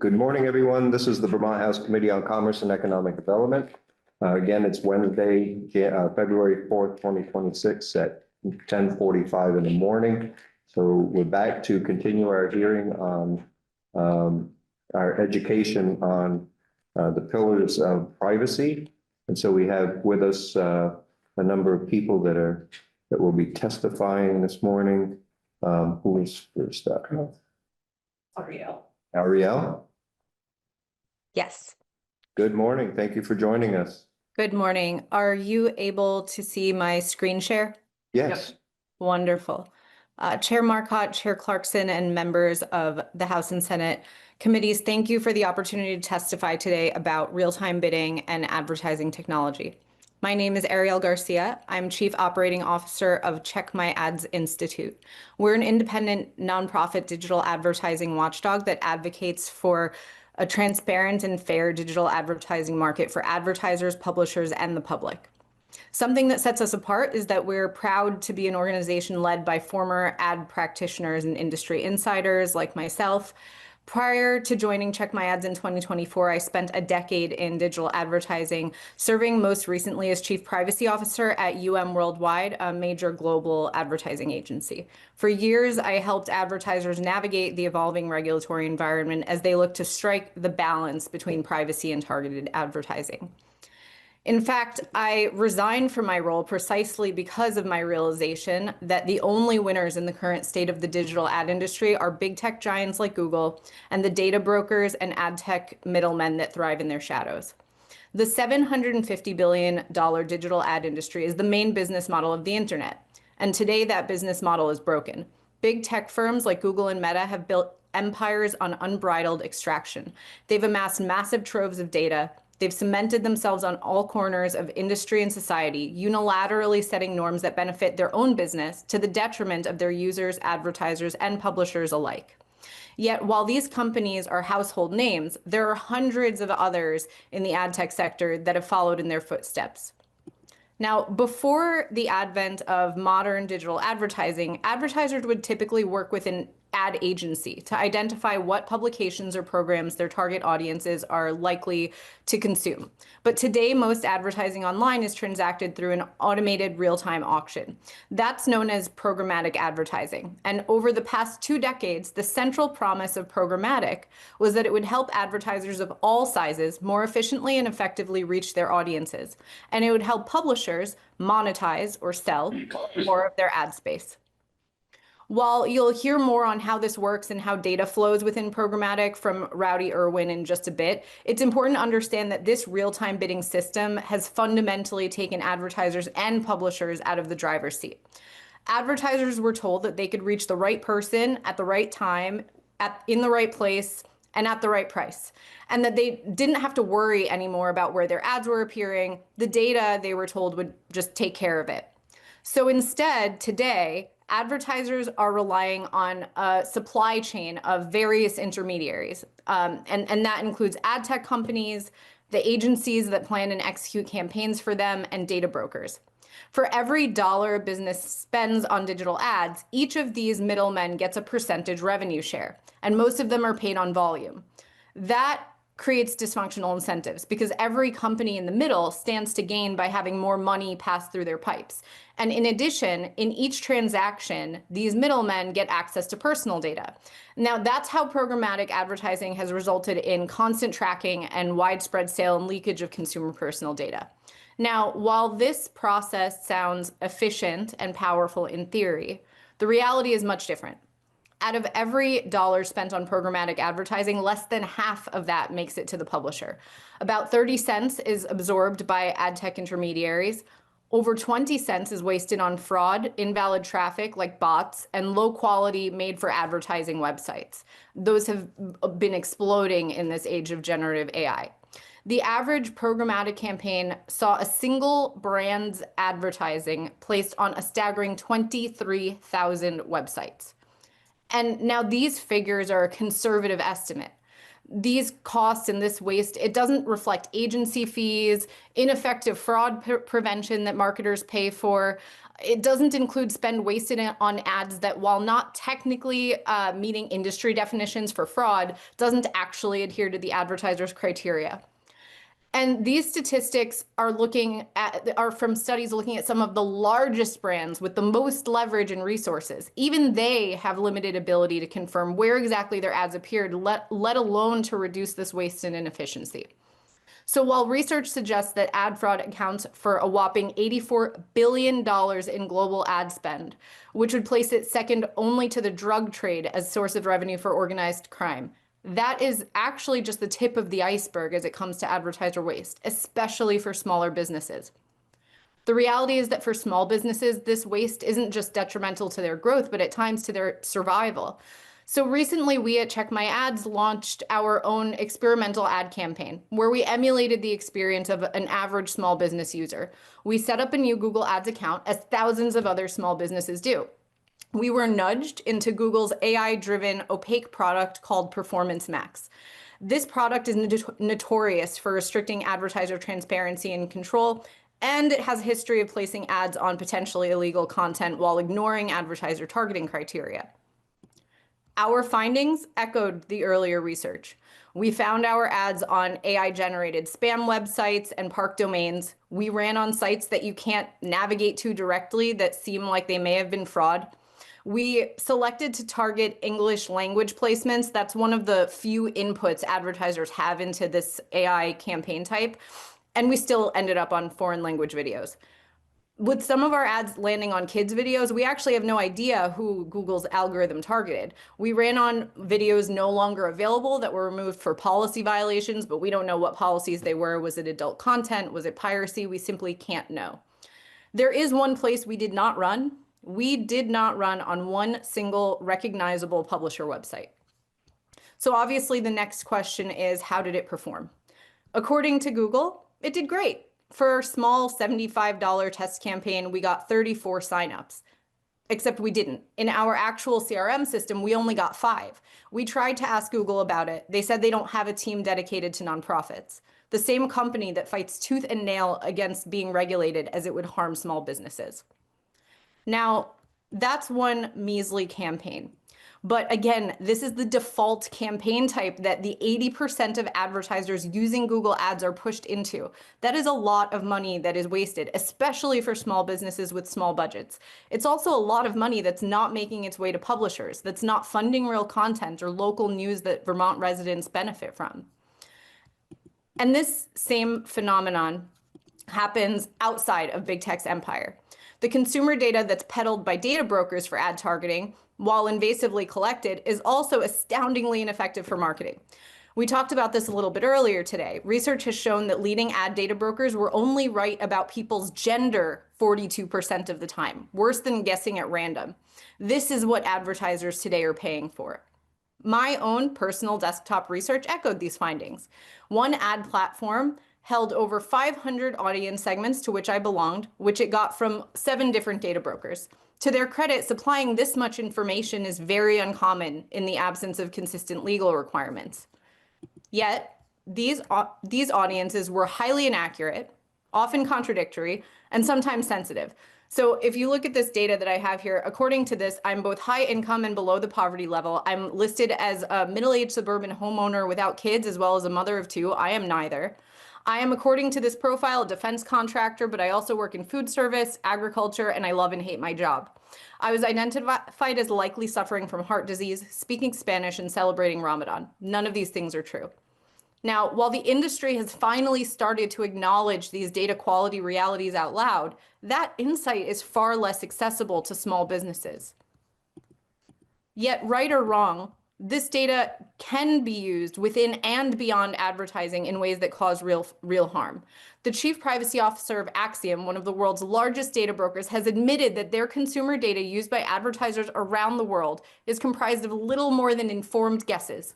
Good morning, everyone. This is the Vermont House Committee on Commerce and Economic Development. Again, it's Wednesday, February 4th, 2026 at 10:45 in the morning. So we're back to continue our hearing on our education on the pillars of privacy. And so we have with us a number of people that will be testifying this morning. Who is first up? Ariel? Yes. Good morning. Thank you for joining us. Good morning. Are you able to see my screen share? Yes. Yep. Wonderful. Chair Marcotte, Chair Clarkson, and members of the House and Senate committees, thank you for the opportunity to testify today about real-time bidding and advertising technology. My name is Ariel Garcia. I'm Chief Operating Officer of Check My Ads Institute. We're an independent nonprofit digital advertising watchdog that advocates for a transparent and fair digital advertising market for advertisers, publishers, and the public. Something that sets us apart is that we're proud to be an organization led by former ad practitioners and industry insiders like myself. Prior to joining Check My Ads in 2024, I spent a decade in digital advertising, serving most recently as Chief Privacy Officer at Worldwide, a major global advertising agency. For years, I helped advertisers navigate the evolving regulatory environment as they look to strike the balance between privacy and targeted advertising. In fact, I resigned from my role precisely because of my realization that the only winners in the current state of the digital ad industry are big tech giants like Google and the data brokers and ad tech middlemen that thrive in their shadows. The $750 billion digital ad industry is the main business model of the internet. And today that business model is broken. Big tech firms like Google and Meta have built empires on unbridled extraction. They've amassed massive troves of data. They've cemented themselves on all corners of industry and society, unilaterally setting norms that benefit their own business to the detriment of their users, advertisers, and publishers alike. Yet, while these companies are household names, there are hundreds of others in the ad tech sector that have followed in their footsteps. Now, before the advent of modern digital advertising, advertisers would typically work with an ad agency to identify what publications or programs their target audiences are likely to consume. But today, most advertising online is transacted through an automated real-time auction. That's known as programmatic advertising. And over the past 2 decades, the central promise of programmatic was that it would help advertisers of all sizes more efficiently and effectively reach their audiences. And it would help publishers monetize or sell more of their ad space. While you'll hear more on how this works and how data flows within programmatic from Rowdy Irwin in just a bit, it's important to understand that this real-time bidding system has fundamentally taken advertisers and publishers out of the driver's seat. Advertisers were told that they could reach the right person at the right time, in the right place, and at the right price, and that they didn't have to worry anymore about where their ads were appearing. The data, they were told, would just take care of it. So instead, today, advertisers are relying on a supply chain of various intermediaries, and that includes ad tech companies, the agencies that plan and execute campaigns for them, and data brokers. For every dollar a business spends on digital ads, each of these middlemen gets a percentage revenue share, and most of them are paid on volume. That creates dysfunctional incentives because every company in the middle stands to gain by having more money pass through their pipes. And in addition, in each transaction, these middlemen get access to personal data. Now, that's how programmatic advertising has resulted in constant tracking and widespread sale and leakage of consumer personal data. Now, while this process sounds efficient and powerful in theory, the reality is much different. Out of every dollar spent on programmatic advertising, less than half of that makes it to the publisher. About 30 cents is absorbed by ad tech intermediaries. Over 20 cents is wasted on fraud, invalid traffic like bots, and low quality made for advertising websites. Those have been exploding in this age of generative AI. The average programmatic campaign saw a single brand's advertising placed on a staggering 23,000 websites. And now these figures are a conservative estimate. These costs and this waste, it doesn't reflect agency fees, ineffective fraud prevention that marketers pay for. It doesn't include spend wasted on ads that, while not technically meeting industry definitions for fraud, doesn't actually adhere to the advertiser's criteria. And these statistics are from studies looking at some of the largest brands with the most leverage and resources. Even they have limited ability to confirm where exactly their ads appeared, let alone to reduce this waste and inefficiency. So while research suggests that ad fraud accounts for a whopping $84 billion in global ad spend, which would place it second only to the drug trade as source of revenue for organized crime, that is actually just the tip of the iceberg as it comes to advertiser waste, especially for smaller businesses. The reality is that for small businesses, this waste isn't just detrimental to their growth, but at times to their survival. So recently, we at Check My Ads launched our own experimental ad campaign where we emulated the experience of an average small business user. We set up a new Google Ads account, as thousands of other small businesses do. We were nudged into Google's AI-driven opaque product called Performance Max. This product is notorious for restricting advertiser transparency and control, and it has a history of placing ads on potentially illegal content while ignoring advertiser targeting criteria. Our findings echoed the earlier research. We found our ads on AI-generated spam websites and park domains. We ran on sites that you can't navigate to directly that seem like they may have been fraud. We selected to target English language placements. That's one of the few inputs advertisers have into this AI campaign type. And we still ended up on foreign language videos. With some of our ads landing on kids' videos, we actually have no idea who Google's algorithm targeted. We ran on videos no longer available that were removed for policy violations, but we don't know what policies they were. Was it adult content? Was it piracy? We simply can't know. There is one place we did not run. We did not run on one single recognizable publisher website. So obviously the next question is, how did it perform? According to Google, it did great. For our small $75 test campaign, we got 34 signups. Except we didn't. In our actual CRM system, we only got 5. We tried to ask Google about it. They said they don't have a team dedicated to nonprofits, the same company that fights tooth and nail against being regulated as it would harm small businesses. Now, that's one measly campaign. But again, this is the default campaign type that the 80% of advertisers using Google Ads are pushed into. That is a lot of money that is wasted, especially for small businesses with small budgets. It's also a lot of money that's not making its way to publishers, that's not funding real content or local news that Vermont residents benefit from. And this same phenomenon happens outside of big tech's empire. The consumer data that's peddled by data brokers for ad targeting, while invasively collected, is also astoundingly ineffective for marketing. We talked about this a little bit earlier today. Research has shown that leading ad data brokers were only right about people's gender 42% of the time, worse than guessing at random. This is what advertisers today are paying for. My own personal desktop research echoed these findings. One ad platform held over 500 audience segments to which I belonged, which it got from 7 different data brokers. To their credit, supplying this much information is very uncommon in the absence of consistent legal requirements. Yet, these audiences were highly inaccurate, often contradictory, and sometimes sensitive. So if you look at this data that I have here, according to this, I'm both high income and below the poverty level. I'm listed as a middle-aged suburban homeowner without kids, as well as a mother of 2. I am neither. I am, according to this profile, a defense contractor, but I also work in food service, agriculture, and I love and hate my job. I was identified as likely suffering from heart disease, speaking Spanish, and celebrating Ramadan. None of these things are true. Now, while the industry has finally started to acknowledge these data quality realities out loud, that insight is far less accessible to small businesses. Yet, right or wrong, this data can be used within and beyond advertising in ways that cause real harm. The chief privacy officer of Acxiom, one of the world's largest data brokers, has admitted that their consumer data used by advertisers around the world is comprised of little more than informed guesses.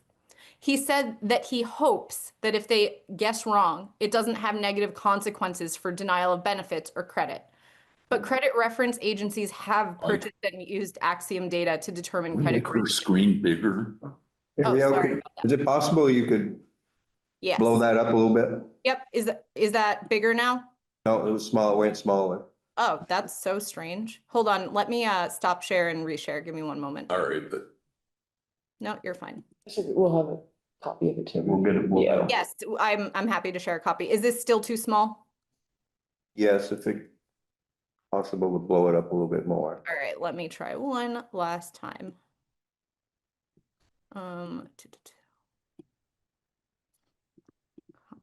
He said that he hopes that if they guess wrong, it doesn't have negative consequences for denial of benefits or credit. But credit reference agencies have purchased and used Acxiom data to determine credit Make her risk. screen bigger. Oh, Ariel, sorry. is it possible you could Yes. blow that up a little bit? Yep. Is that bigger now? No, it was small, it went smaller. Oh, that's so strange. Hold on. Let me stop share and reshare. Give me one moment. All right, but No, you're fine. We'll have a copy of it too. We'll get it. We'll get it. Yes, I'm happy to share a copy. Is this still too small? Yes, if it's possible to blow it up a little bit more. All right, let me try one last time. I'm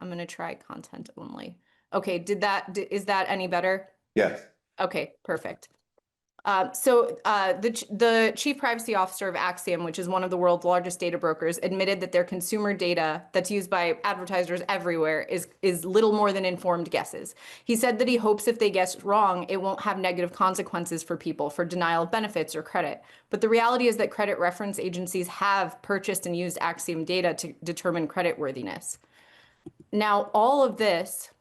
gonna try content only. Okay, is that any better? Yes. Okay, perfect. The chief privacy officer of Axiom, which is one of the world's largest data brokers, admitted that their consumer data that's used by advertisers everywhere is little more than informed guesses. He said that he hopes if they guess wrong, it won't have negative consequences for people for denial of benefits or credit. But the reality is that credit reference agencies have purchased and used Axiom data to determine creditworthiness. Now, all of this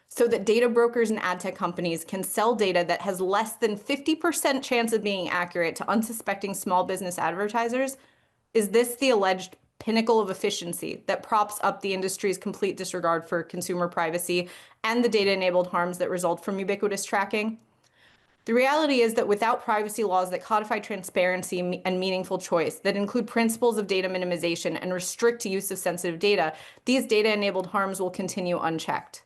so that data brokers and ad tech companies can sell data that has less than 50% chance of being accurate to unsuspecting small business advertisers. Is this the alleged pinnacle of efficiency that props up the industry's complete disregard for consumer privacy and the data-enabled harms that result from ubiquitous tracking? The reality is that without privacy laws that codify transparency and meaningful choice, that include principles of data minimization and restrict use of sensitive data, these data-enabled harms will continue unchecked.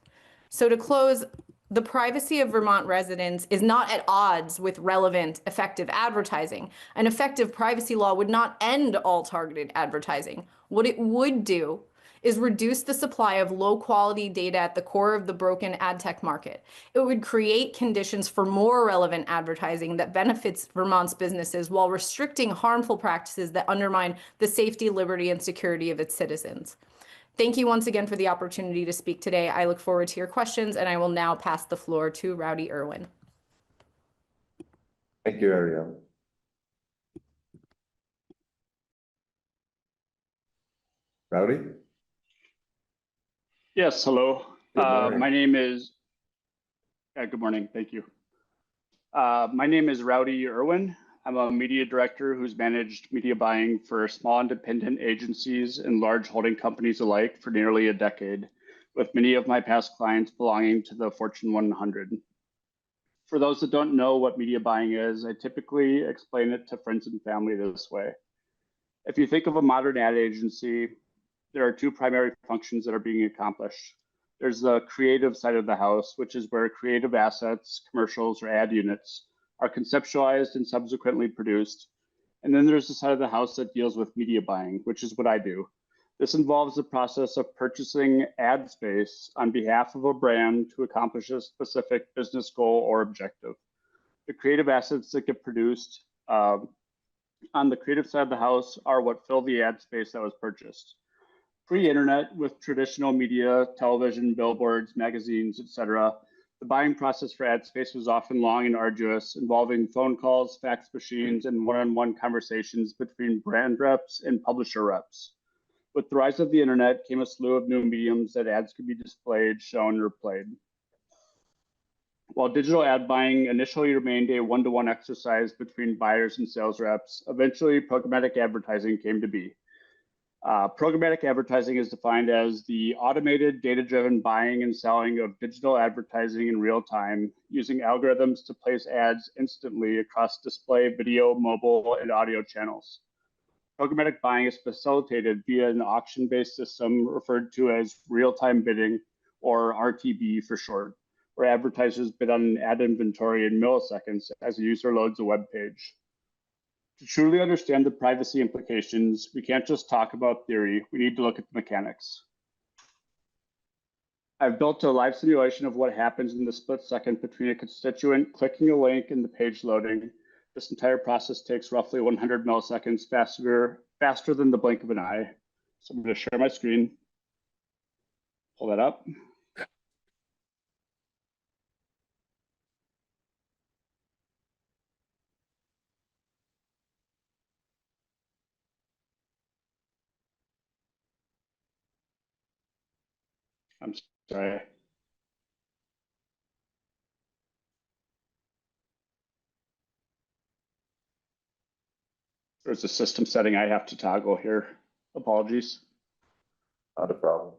So to close, the privacy of Vermont residents is not at odds with relevant, effective advertising. An effective privacy law would not end all targeted advertising. What it would do is reduce the supply of low-quality data at the core of the broken ad tech market. It would create conditions for more relevant advertising that benefits Vermont's businesses while restricting harmful practices that undermine the safety, liberty, and security of its citizens. Thank you once again for the opportunity to speak today. I look forward to your questions, and I will now pass the floor to Rowdy Irwin. Thank you, Ariel. Rowdy? Yes, hello. Good morning. My name is, good morning, thank you. My name is Rowdy Irwin. I'm a media director who's managed media buying for small independent agencies and large holding companies alike for nearly a decade, with many of my past clients belonging to the Fortune 100. For those that don't know what media buying is, I typically explain it to friends and family this way. If you think of a modern ad agency, there are two primary functions that are being accomplished. There's the creative side of the house, which is where creative assets, commercials, or ad units are conceptualized and subsequently produced. And then there's the side of the house that deals with media buying, which is what I do. This involves the process of purchasing ad space on behalf of a brand to accomplish a specific business goal or objective. The creative assets that get produced on the creative side of the house are what fill the ad space that was purchased. Pre-internet, with traditional media, television, billboards, magazines, etc., the buying process for ad space was often long and arduous, involving phone calls, fax machines, and one-on-one conversations between brand reps and publisher reps. With the rise of the internet came a slew of new mediums that ads could be displayed, shown, or played. While digital ad buying initially remained a one-to-one exercise between buyers and sales reps, eventually programmatic advertising came to be. Programmatic advertising is defined as the automated, data-driven buying and selling of digital advertising in real time, using algorithms to place ads instantly across display, video, mobile, and audio channels. Programmatic buying is facilitated via an auction-based system referred to as real-time bidding, or RTB for short, where advertisers bid on an ad inventory in milliseconds as a user loads a web page. To truly understand the privacy implications, we can't just talk about theory, we need to look at the mechanics. I've built a live simulation of what happens in the split second between a constituent clicking a link and the page loading. This entire process takes roughly 100 milliseconds faster than the blink of an eye. So I'm going to share my screen, pull that up. I'm sorry. There's a system setting I have to toggle here. Apologies. Not a problem.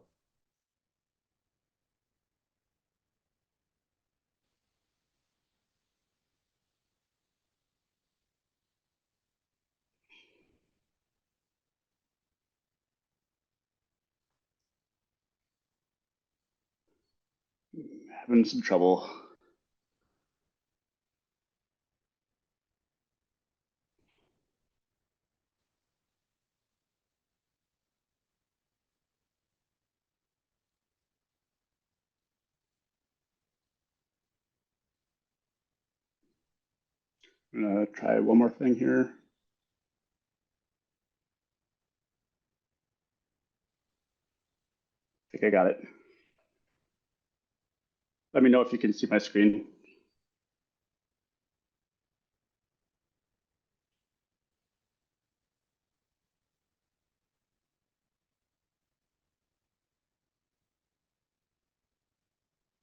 Having some trouble. I'm gonna try one more thing here. I think I got it. Let me know if you can see my screen.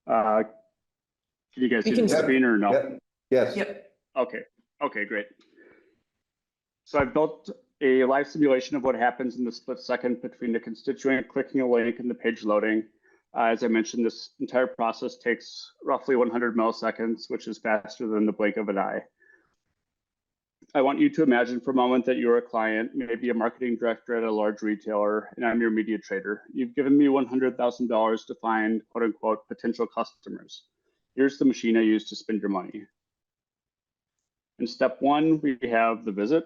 Can you guys We see can the see. screen or no? Yep. Yes. Yep. Okay, great. So I've built a live simulation of what happens in the split second between the constituent clicking a link and the page loading. As I mentioned, this entire process takes roughly 100 milliseconds, which is faster than the blink of an eye. I want you to imagine for a moment that you're a client, maybe a marketing director at a large retailer, and I'm your media trader. You've given me $100,000 to find quote unquote potential customers. Here's the machine I use to spend your money. In step one, we have the visit.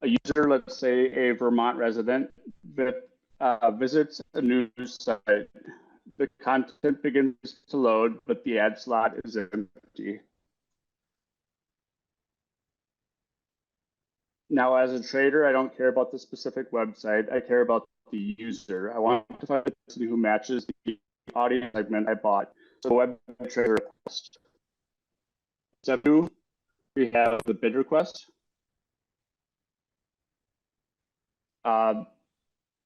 A user, let's say a Vermont resident, that visits a news site. The content begins to load, but the ad slot is empty. Now, as a trader, I don't care about the specific website. I care about the user. I want to find a person who matches the audience segment I bought. So web trader request. Step two, we have the bid request.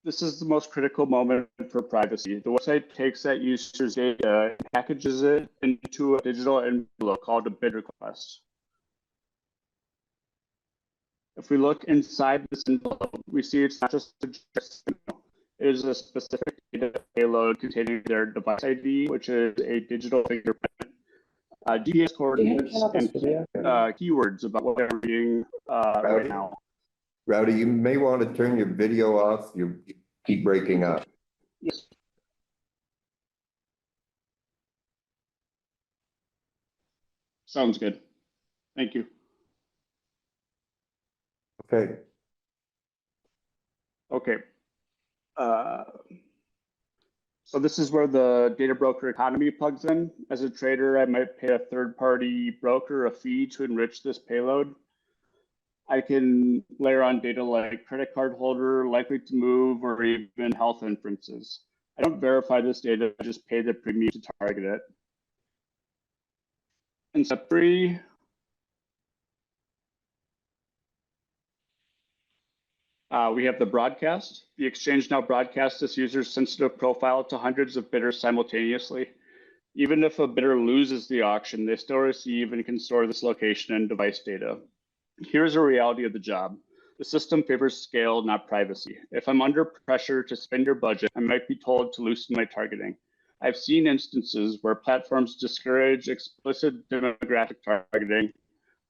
This is the most critical moment for privacy. The website takes that user's data and packages it into a digital envelope called a bid request. If we look inside this envelope, we see it's not just a signal. It is a specific data payload containing their device ID, which is a digital fingerprint, GPS coordinates, and keywords about what they're reading right now. Rowdy, you may want to turn your video off. You keep breaking up. Yes. Sounds good. Thank you. Okay. Okay. So this is where the data broker economy plugs in. As a trader, I might pay a third-party broker a fee to enrich this payload. I can layer on data like credit card holder, likely to move, or even health inferences. I don't verify this data, I just pay the premium to target it. In step three, we have the broadcast. The exchange now broadcasts this user's sensitive profile to hundreds of bidders simultaneously. Even if a bidder loses the auction, they still receive and can store this location and device data. Here's a reality of the job. The system favors scale, not privacy. If I'm under pressure to spend your budget, I might be told to loosen my targeting. I've seen instances where platforms discourage explicit demographic targeting,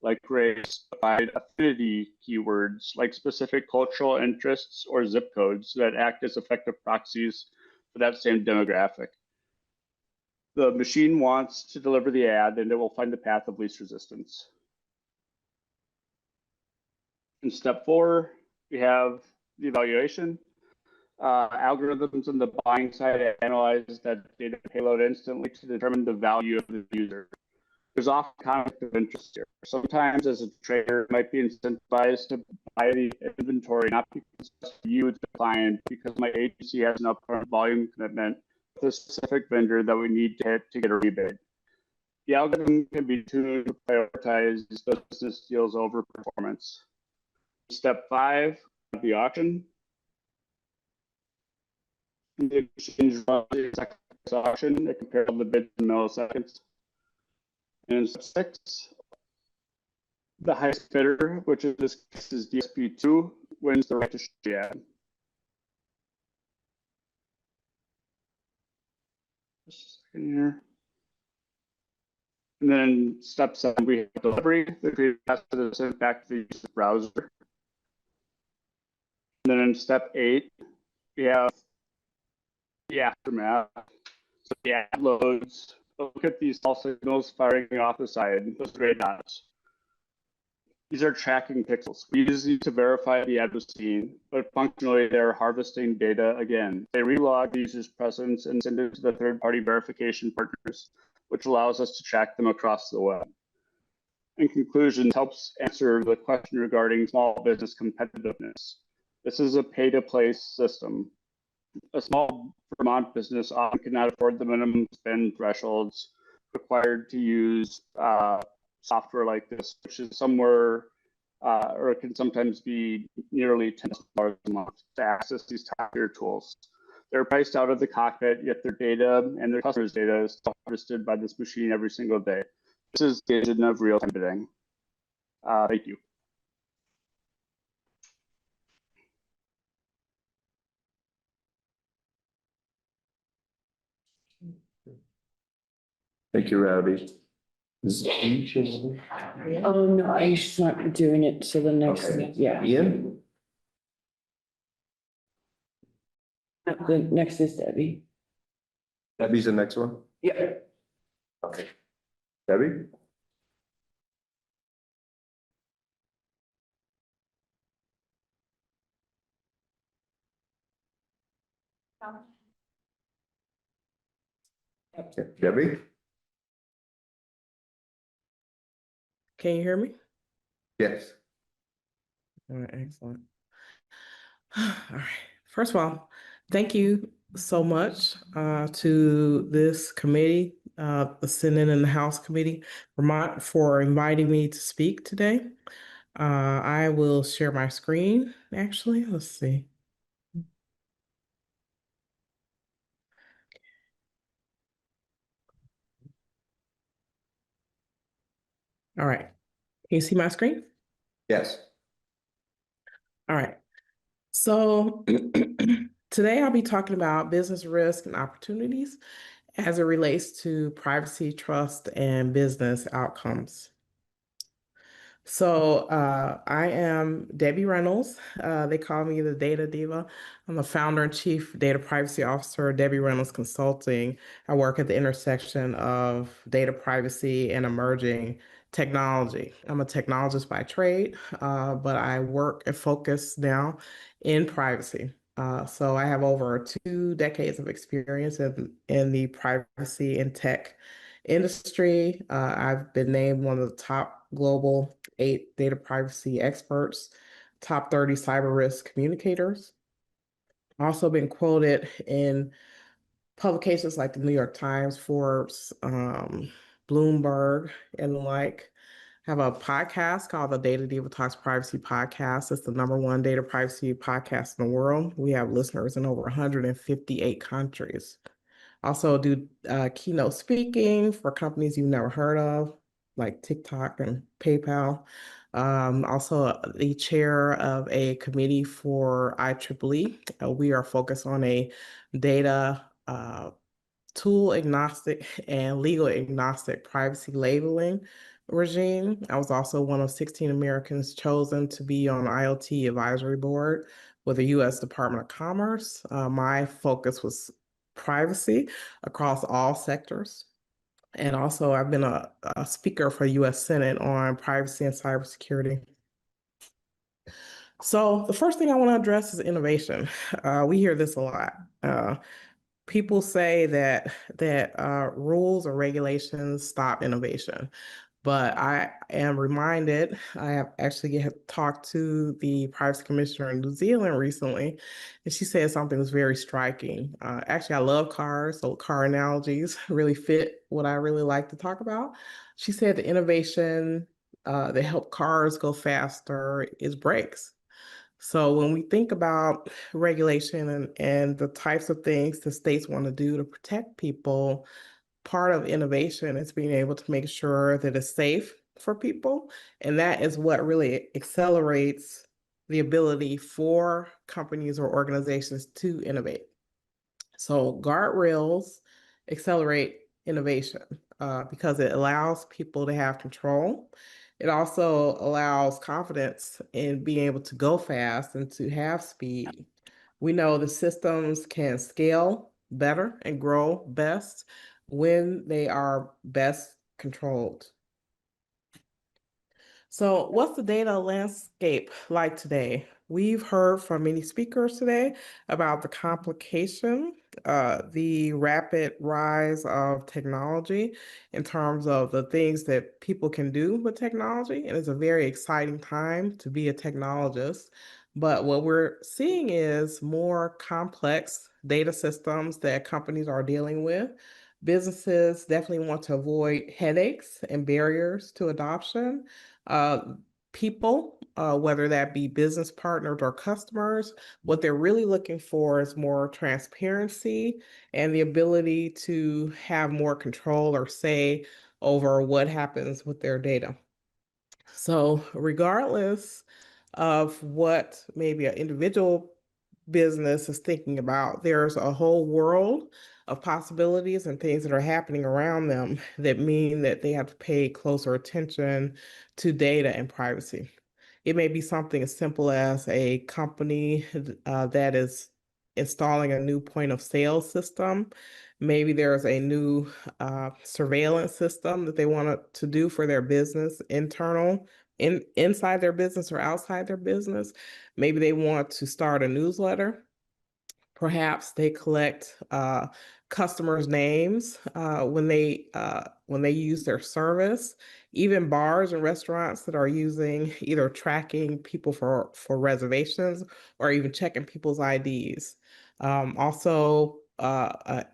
like race, provide affinity keywords, like specific cultural interests or zip codes that act as effective proxies for that same demographic. The machine wants to deliver the ad, and it will find the path of least resistance. In step four, we have the evaluation. Algorithms on the buying side analyze that data payload instantly to determine the value of the user. There's often conflict of interest here. Sometimes as a trader, I might be incentivized to buy the inventory, not because you, the client, because my agency has an upfront volume commitment with a specific vendor that we need to hit to get a rebate. The algorithm can be tuned to prioritize those business deals over performance. Step five, the auction. The exchange runs the auction. It compares all the bids in milliseconds. And step 6, the highest bidder, which in this case is DSP2, wins the right to show the ad. Just a second here. And then step 7, we have delivery. The creative asset is sent back to the user browser. And then in step 8, we have the aftermath. So the ad loads. Look at these small signals firing off the side, those gray dots. These are tracking pixels. We use these to verify the ad was seen, but functionally they're harvesting data again. They relog the user's presence and send it to the third-party verification partners, which allows us to track them across the web. In conclusion, helps answer the question regarding small business competitiveness. This is a pay-to-play system. A small Vermont business often cannot afford the minimum spend thresholds required to use software like this, which is somewhere or it can sometimes be nearly $10 a month to access these top-tier tools. They're priced out of the cockpit, yet their data and their customers' data is still harvested by this machine every single day. This is the vision of real-time bidding. Thank you. Thank you, Rowdy. Is each of them? Oh, no, I just not doing it, so the next, Okay. yeah, Ian? the next is Debbie. Debbie's the next one? Yeah. Okay. Debbie? Okay. Debbie? Can you hear me? Yes. All right, excellent. All right. First of all, thank you so much to this committee, the Senate and the House Committee, Vermont, for inviting me to speak today. I will share my screen, actually. Let's see. All right. Can you see my screen? Yes. All right. So today I'll be talking about business risk and opportunities as it relates to privacy, trust, and business outcomes. So I am Debbie Reynolds. They call me the Data Diva. I'm the founder and chief data privacy officer of Debbie Reynolds Consulting. I work at the intersection of data privacy and emerging technology. I'm a technologist by trade, but I work and focus now in privacy. So I have over 2 decades of experience in the privacy and tech industry. I've been named one of the top global 8 data privacy experts, top 30 cyber risk communicators. Also been quoted in publications like the New York Times, Forbes, Bloomberg, and the like. Have a podcast called the Data Diva Talks Privacy Podcast. It's the #1 data privacy podcast in the world. We have listeners in over 158 countries. Also do keynote speaking for companies you've never heard of, like TikTok and PayPal. Also the chair of a committee for IEEE. We are focused on a data tool agnostic and legal agnostic privacy labeling regime. I was also one of 16 Americans chosen to be on the IoT advisory board with the U.S. Department of Commerce. My focus was privacy across all sectors. And also, I've been a speaker for U.S. Senate on privacy and cybersecurity. So the first thing I want to address is innovation. We hear this a lot. People say that rules or regulations stop innovation. But I am reminded, I have actually talked to the privacy commissioner in New Zealand recently, and she said something was very striking. Actually, I love cars, so car analogies really fit what I really like to talk about. She said the innovation that help cars go faster is brakes. So when we think about regulation and the types of things the states want to do to protect people, part of innovation is being able to make sure that it's safe for people. And that is what really accelerates the ability for companies or organizations to innovate. So guardrails accelerate innovation because it allows people to have control. It also allows confidence in being able to go fast and to have speed. We know the systems can scale better and grow best when they are best controlled. So, what's the data landscape like today? We've heard from many speakers today about the complication, the rapid rise of technology in terms of the things that people can do with technology. And it's a very exciting time to be a technologist. But what we're seeing is more complex data systems that companies are dealing with. Businesses definitely want to avoid headaches and barriers to adoption. uh, People, whether that be business partners or customers, what they're really looking for is more transparency and the ability to have more control or say over what happens with their data. So, regardless of what maybe an individual business is thinking about, there's a whole world of possibilities and things that are happening around them that mean that they have to pay closer attention to data and privacy. It may be something as simple as a company that is installing a new point of sale system. Maybe there's a new surveillance system that they want to do for their business, inside their business or outside their business. Maybe they want to start a newsletter. Perhaps they collect customers' names when they use their service. Even bars and restaurants that are using either tracking people for reservations or even checking people's IDs. Also, a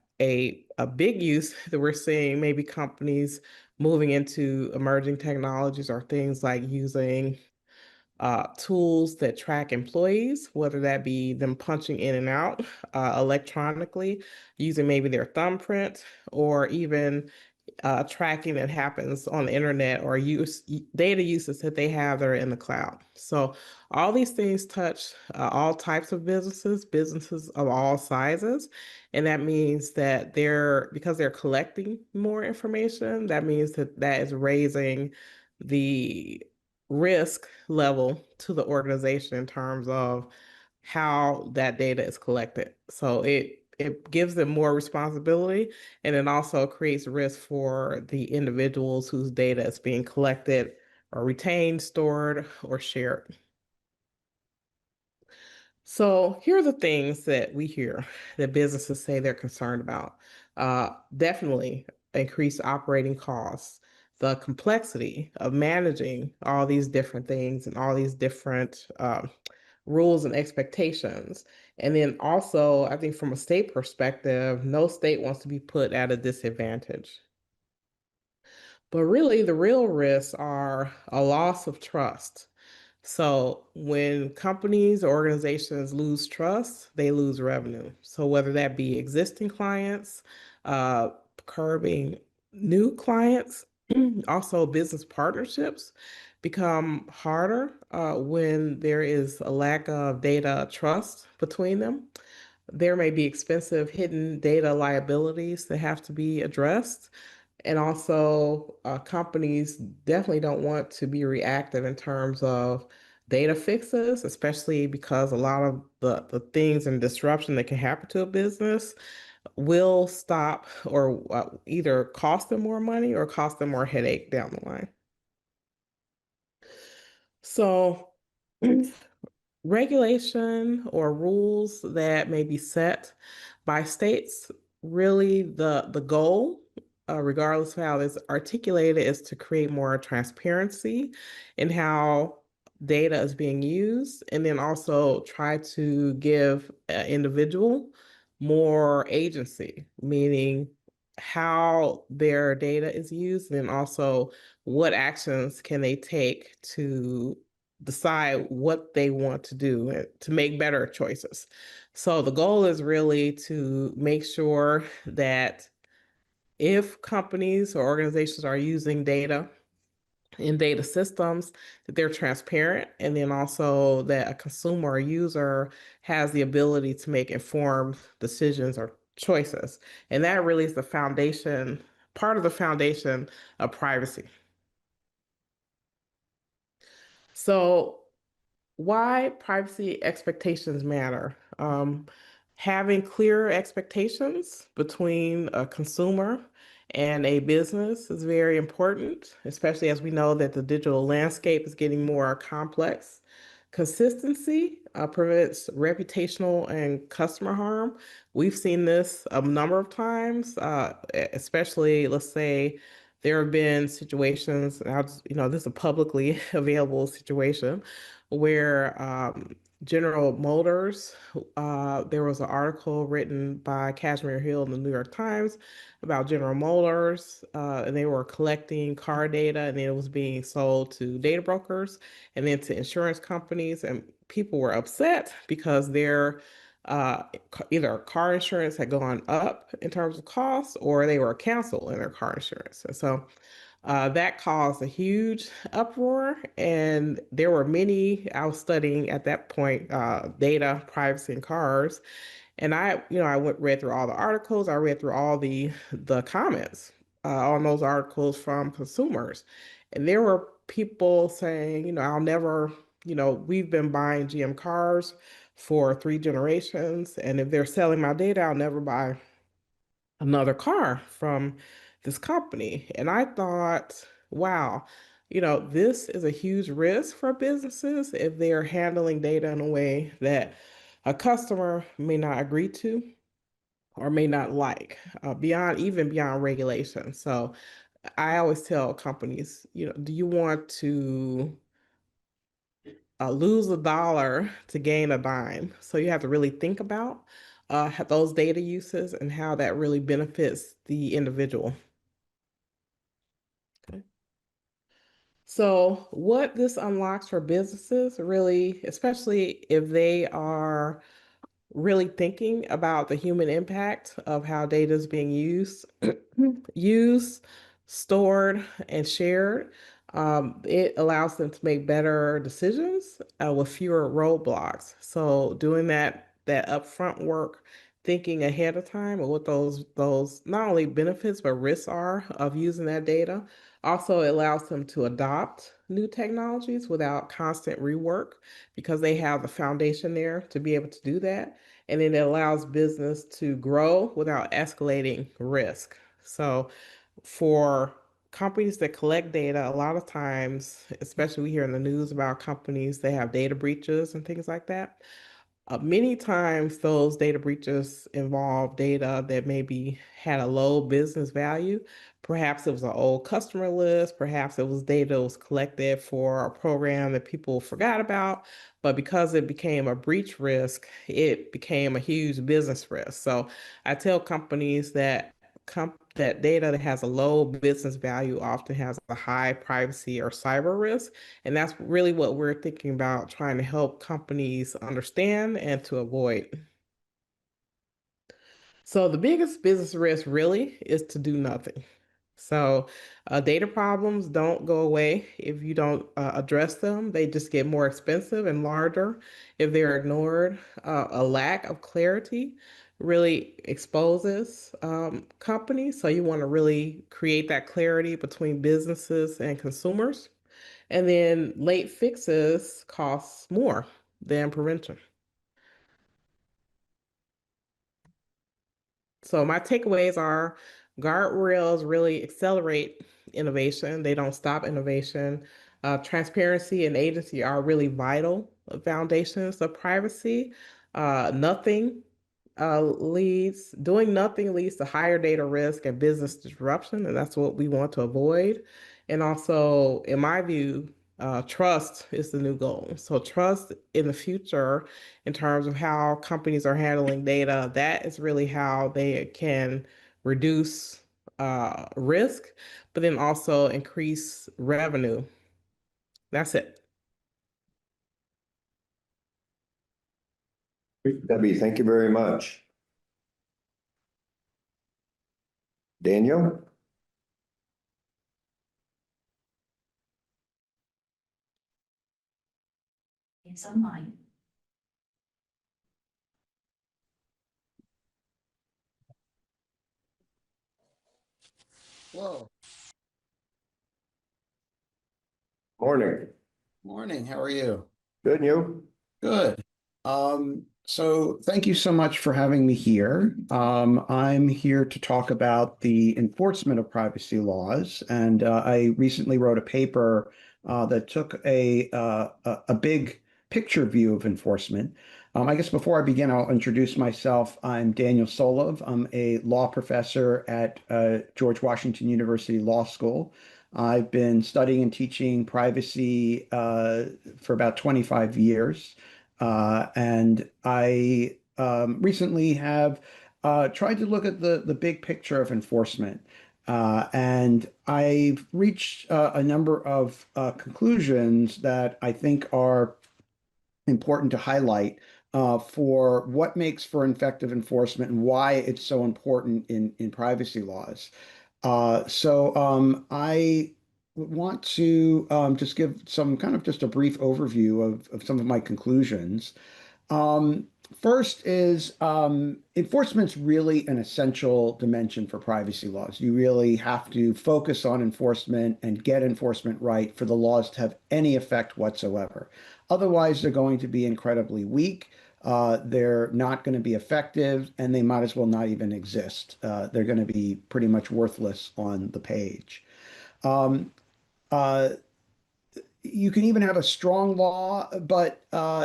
big use that we're seeing, maybe companies moving into emerging technologies, are things like using tools that track employees, whether that be them punching in and out electronically, using maybe their thumbprint, or even tracking that happens on the internet, or data uses that they have that are in the cloud. So all these things touch all types of businesses of all sizes. And that means that because they're collecting more information, that means that is raising the risk level to the organization in terms of how that data is collected. So it gives them more responsibility, and it also creates risk for the individuals whose data is being collected or retained, stored, or shared. So here are the things that we hear that businesses say they're concerned about. Definitely increased operating costs, the complexity of managing all these different things and all these different rules and expectations. And then also, I think from a state perspective, no state wants to be put at a disadvantage. But really, the real risks are a loss of trust. So when companies or organizations lose trust, they lose revenue. So whether that be existing clients, uh, curbing new clients, also business partnerships become harder when there is a lack of data trust between them. There may be expensive hidden data liabilities that have to be addressed. And also, companies definitely don't want to be reactive in terms of data fixes, especially because a lot of the things and disruption that can happen to a business will stop or either cost them more money or cost them more headache down the line. So, regulation or rules that may be set by states, really the goal, regardless of how it's articulated, is to create more transparency in how data is being used, and then also try to give an individual more agency, meaning how their data is used, and then also what actions can they take to decide what they want to do to make better choices. So the goal is really to make sure that if companies or organizations are using data in data systems, that they're transparent, and then also that a consumer or user has the ability to make informed decisions or choices. And that really is the foundation, part of the foundation of privacy. So why privacy expectations matter. Having clear expectations between a consumer and a business is very important, especially as we know that the digital landscape is getting more complex. Consistency prevents reputational and customer harm. We've seen this a number of times, especially, let's say, there have been situations, and this is a publicly available situation where General Motors, there was an article written by Kashmir Hill in the New York Times about General Motors, and they were collecting car data, and then it was being sold to data brokers and then to insurance companies, and people were upset because their either car insurance had gone up in terms of costs or they were canceled in their car insurance. And so that caused a huge uproar, and there were many. I was studying at that point data privacy in cars, and read through all the articles. I read through all the comments on those articles from consumers, and there were people saying, I'll never, we've been buying GM cars for 3 generations, and if they're selling my data, I'll never buy another car from this company. And I thought, wow, this is a huge risk for businesses if they're handling data in a way that a customer may not agree to or may not like, beyond regulation. So I always tell companies, do you want to lose $1 to gain a dime? So you have to really think about those data uses and how that really benefits the individual. Okay. So what this unlocks for businesses, really, especially if they are really thinking about the human impact of how data is being used, stored, and shared. It allows them to make better decisions with fewer roadblocks. So doing that upfront work, thinking ahead of time of what those not only benefits but risks are of using that data. Also, it allows them to adopt new technologies without constant rework because they have the foundation there to be able to do that. And then it allows business to grow without escalating risk. So for companies that collect data, a lot of times, especially we hear in the news about companies that have data breaches and things like that. Many times those data breaches involve data that maybe had a low business value. Perhaps it was an old customer list. Perhaps it was data that was collected for a program that people forgot about. But because it became a breach risk, it became a huge business risk. So I tell companies that that data that has a low business value often has a high privacy or cyber risk. And that's really what we're thinking about trying to help companies understand and to avoid. So the biggest business risk really is to do nothing. So data problems don't go away if you don't address them. They just get more expensive and larger if they're ignored. A lack of clarity really exposes companies. So you want to really create that clarity between businesses and consumers. And then late fixes cost more than prevention. So my takeaways are guardrails really accelerate innovation. They don't stop innovation. Transparency and agency are really vital foundations of privacy. Nothing doing nothing leads to higher data risk and business disruption, and that's what we want to avoid. And also, in my view, trust is the new goal. So trust in the future in terms of how companies are handling data, that is really how they can reduce risk, but then also increase revenue. That's it. Debbie, thank you very much. Daniel? It's online. Hello, Morning. morning. How are you? Good, and you? Good. So thank you so much for having me here. I'm here to talk about the enforcement of privacy laws, and I recently wrote a paper that took a big picture view of enforcement. I guess before I begin, I'll introduce myself. I'm Daniel Solov. I'm a law professor at George Washington University Law School. I've been studying and teaching privacy for about 25 years. And I recently have tried to look at the big picture of enforcement. And I've reached a number of conclusions that I think are important to highlight for what makes for effective enforcement and why it's so important in privacy laws. I want to just give some kind of just a brief overview of some of my conclusions. Um, First is enforcement's really an essential dimension for privacy laws. You really have to focus on enforcement and get enforcement right for the laws to have any effect whatsoever. Otherwise, they're going to be incredibly weak. They're not going to be effective, and they might as well not even exist. They're going to be pretty much worthless on the page. Um, uh, you can even have a strong law, but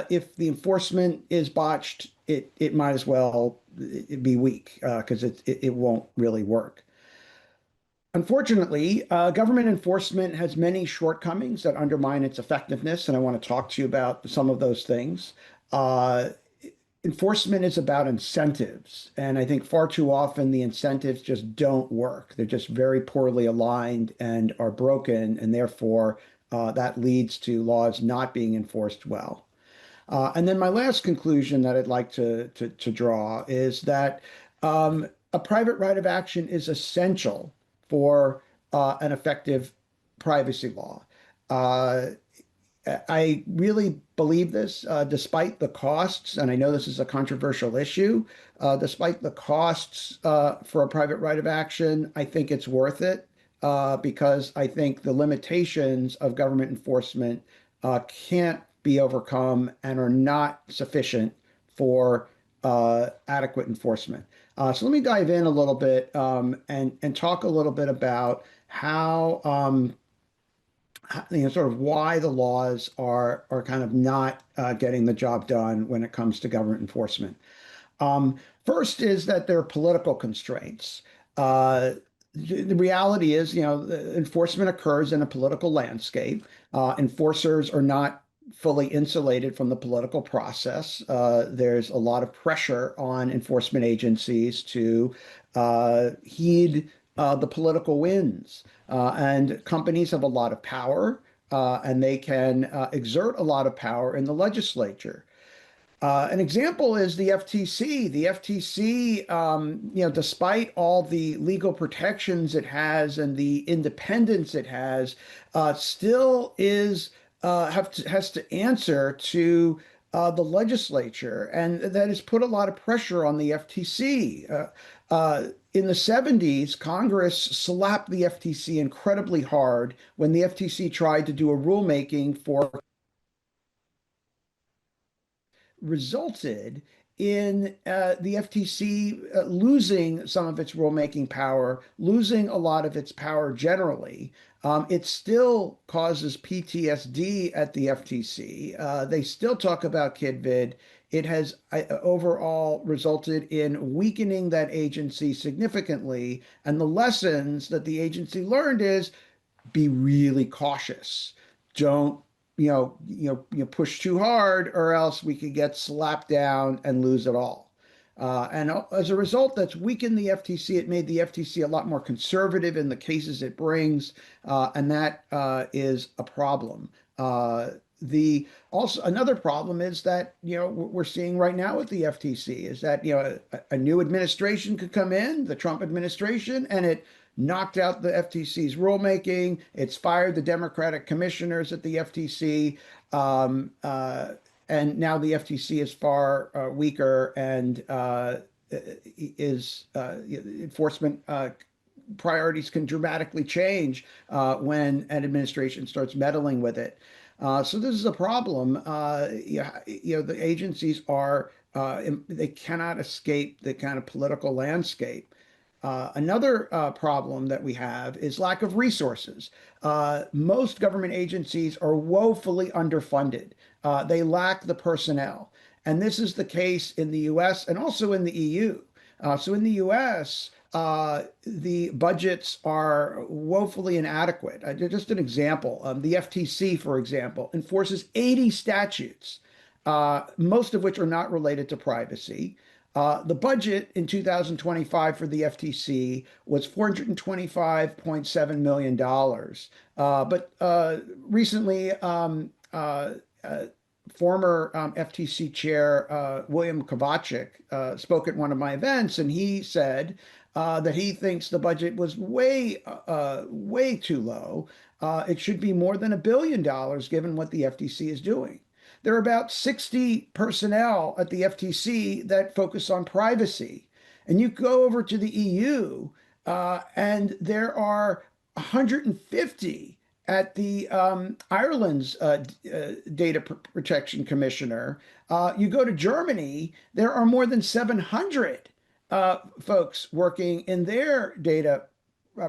if the enforcement is botched, it might as well be weak because it won't really work. Unfortunately, government enforcement has many shortcomings that undermine its effectiveness, and I want to talk to you about some of those things. Uh, Enforcement is about incentives, and I think far too often the incentives just don't work. They're just very poorly aligned and are broken, and therefore that leads to laws not being enforced well. And then my last conclusion that I'd like to draw is that a private right of action is essential for an effective privacy law. Uh, I really believe this, despite the costs, and I know this is a controversial issue, despite the costs for a private right of action, I think it's worth it because I think the limitations of government enforcement can't be overcome and are not sufficient for adequate enforcement. So let me dive in a little bit and talk a little bit about how sort of why the laws are kind of not getting the job done when it comes to government enforcement. First is that there are political constraints. The reality is, enforcement occurs in a political landscape. Enforcers are not fully insulated from the political process. There's a lot of pressure on enforcement agencies to heed the political winds. And companies have a lot of power, and they can exert a lot of power in the legislature. An example is the FTC. The FTC, despite all the legal protections it has and the independence it has, still has to answer to the legislature, and that has put a lot of pressure on the FTC. In the 70s, Congress slapped the FTC incredibly hard when the FTC tried to do a rulemaking for resulted in the FTC losing some of its rulemaking power, losing a lot of its power generally. It still causes PTSD at the FTC. They still talk about KidVid. It has overall resulted in weakening that agency significantly. And the lessons that the agency learned is be really cautious. Don't push too hard, or else we could get slapped down and lose it all. And as a result, that's weakened the FTC. It made the FTC a lot more conservative in the cases it brings, and that is a problem. The also another problem is that we're seeing right now with the FTC is that a new administration could come in, the Trump administration, and it knocked out the FTC's rulemaking. It's fired the Democratic commissioners at the FTC, and now the FTC is far weaker and is enforcement priorities can dramatically change when an administration starts meddling with it. So this is a problem. The agencies are they cannot escape the kind of political landscape. Another problem that we have is lack of resources. Most government agencies are woefully underfunded. They lack the personnel. And this is the case in the US and also in the EU. So in the US, the budgets are woefully inadequate. Just an example, the FTC, for example, enforces 80 statutes, most of which are not related to privacy. The budget in 2025 for the FTC was $425.7 million. But recently, former FTC chair William Kovacic spoke at one of my events, and he said that he thinks the budget was way too low. It should be more than $1 billion given what the FTC is doing. There are about 60 personnel at the FTC that focus on privacy. And you go over to the EU, and there are 150 at the Ireland's data protection commissioner. You go to Germany, there are more than 700 folks working in their data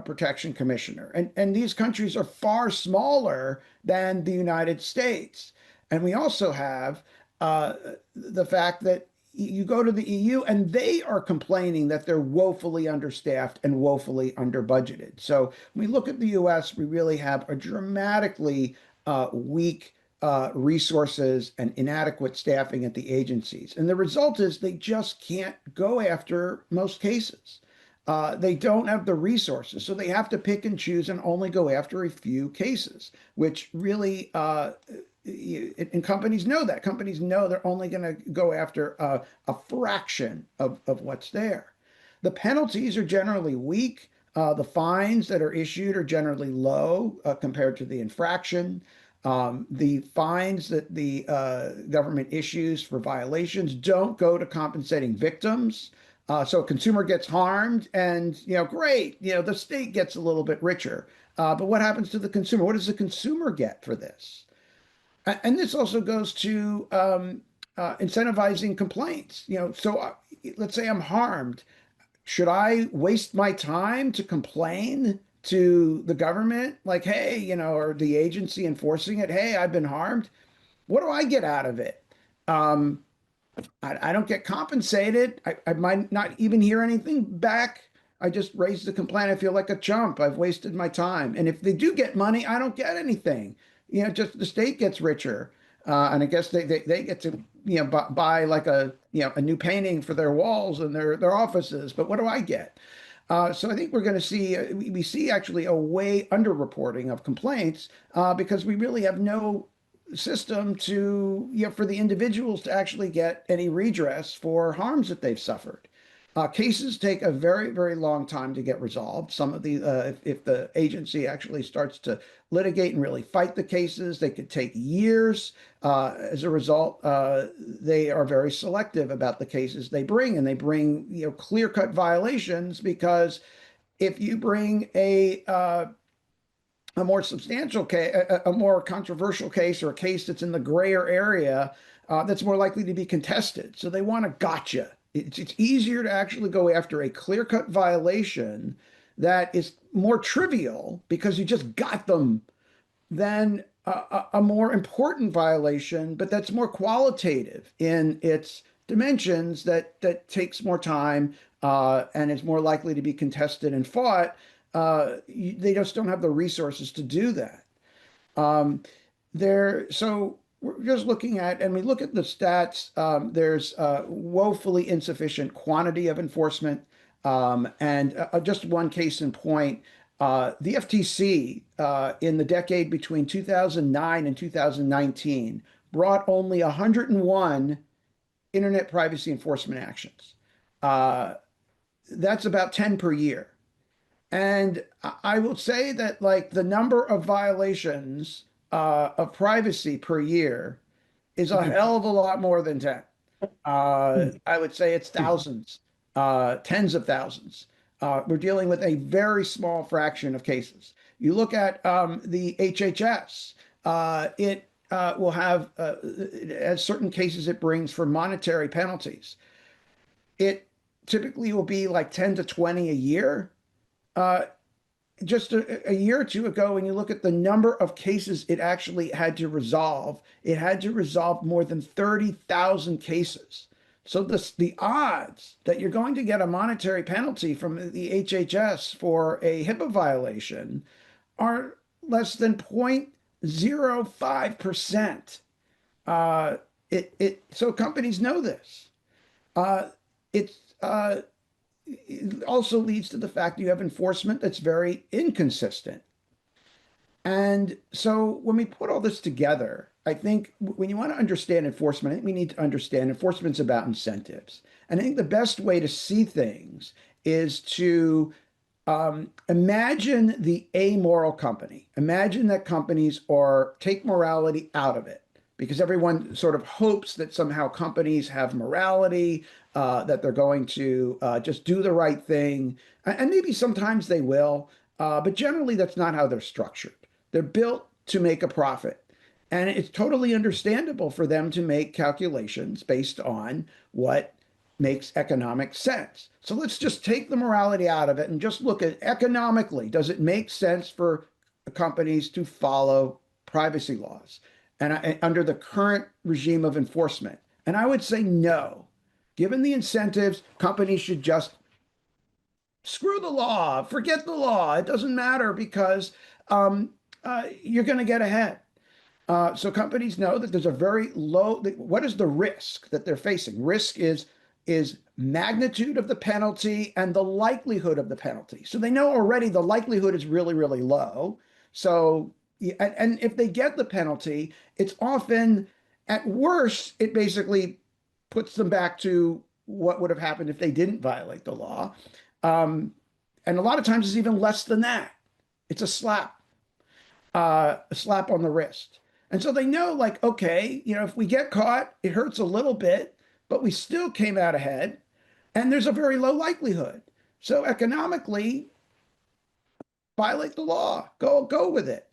protection commissioner. And these countries are far smaller than the United States. And we also have the fact that you go to the EU and they are complaining that they're woefully understaffed and woefully underbudgeted. So when we look at the US, we really have a dramatically weak resources and inadequate staffing at the agencies. And the result is they just can't go after most cases. They don't have the resources, so they have to pick and choose and only go after a few cases, which really and companies know that. Companies know they're only going to go after a fraction of what's there. The penalties are generally weak. The fines that are issued are generally low compared to the infraction. The fines that the government issues for violations don't go to compensating victims. So a consumer gets harmed and, great, the state gets a little bit richer. But what happens to the consumer? What does the consumer get for this? And this also goes to incentivizing complaints. So let's say I'm harmed. Should I waste my time to complain to the government? Like, hey, or the agency enforcing it? Hey, I've been harmed. What do I get out of it? I don't get compensated. I might not even hear anything back. I just raised the complaint. I feel like a chump. I've wasted my time. And if they do get money, I don't get anything. Just the state gets richer. And I guess they get to, buy like a new painting for their walls and their offices. But what do I get? So I think we're going to see, we see actually a way underreporting of complaints because we really have no system to, for the individuals to actually get any redress for harms that they've suffered. Cases take a very, very long time to get resolved. Some of the, if the agency actually starts to litigate and really fight the cases, they could take years. As a result, they are very selective about the cases they bring, and they bring, clear-cut violations because if you bring a more substantial case, a more controversial case, or a case that's in the grayer area, that's more likely to be contested. So they want a gotcha. It's easier to actually go after a clear-cut violation that is more trivial because you just got them than a more important violation, but that's more qualitative in its dimensions that takes more time and is more likely to be contested and fought. They just don't have the resources to do that. So we're just looking at, and we look at the stats, there's woefully insufficient quantity of enforcement. And just one case in point, The FTC in the decade between 2009 and 2019 brought only 101 internet privacy enforcement actions. That's about 10 per year. And I will say that like the number of violations of privacy per year is a hell of a lot more than 10. I would say it's thousands, tens of thousands. We're dealing with a very small fraction of cases. You look at the HHS, it will have, as certain cases it brings for monetary penalties. It typically will be like 10 to 20 a year. Just a year or two ago, when you look at the number of cases it actually had to resolve, it had to resolve more than 30,000 cases. So the odds that you're going to get a monetary penalty from the HHS for a HIPAA violation are less than 0.05%. So companies know this. It also leads to the fact you have enforcement that's very inconsistent. And so when we put all this together, I think when you want to understand enforcement, I think we need to understand enforcement's about incentives. And I think the best way to see things is to imagine the amoral company. Imagine that companies take morality out of it, because everyone sort of hopes that somehow companies have morality, that they're going to just do the right thing. And maybe sometimes they will, but generally that's not how they're structured. They're built to make a profit. And it's totally understandable for them to make calculations based on what makes economic sense. So let's just take the morality out of it and just look at economically, does it make sense for companies to follow privacy laws and under the current regime of enforcement? And I would say no. Given the incentives, companies should just screw the law, forget the law. It doesn't matter because you're going to get ahead. So companies know that there's a very low, what is the risk that they're facing? Risk is magnitude of the penalty and the likelihood of the penalty. So they know already the likelihood is really, really low. So, and if they get the penalty, it's often, at worst, it basically puts them back to what would have happened if they didn't violate the law. And a lot of times it's even less than that. It's a slap on the wrist. And so they know, like, okay, if we get caught, it hurts a little bit, but we still came out ahead, and there's a very low likelihood. So economically, violate the law, go with it.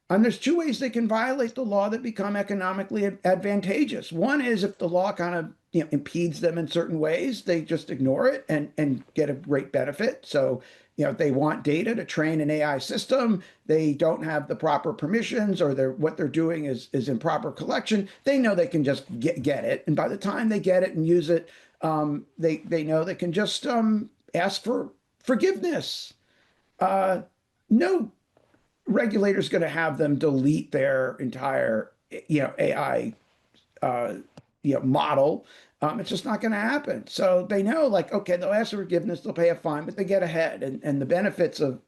And there's two ways they can violate the law that become economically advantageous. One is if the law kind of impedes them in certain ways, they just ignore it and get a great benefit. So if they want data to train an AI system, they don't have the proper permissions, or what they're doing is improper collection. They know they can just get it, and by the time they get it and use it, they know they can just ask for forgiveness. No regulator's going to have them delete their entire AI model. It's just not going to happen. So they know, like, okay, they'll ask for forgiveness, they'll pay a fine, but they get ahead, and the benefits of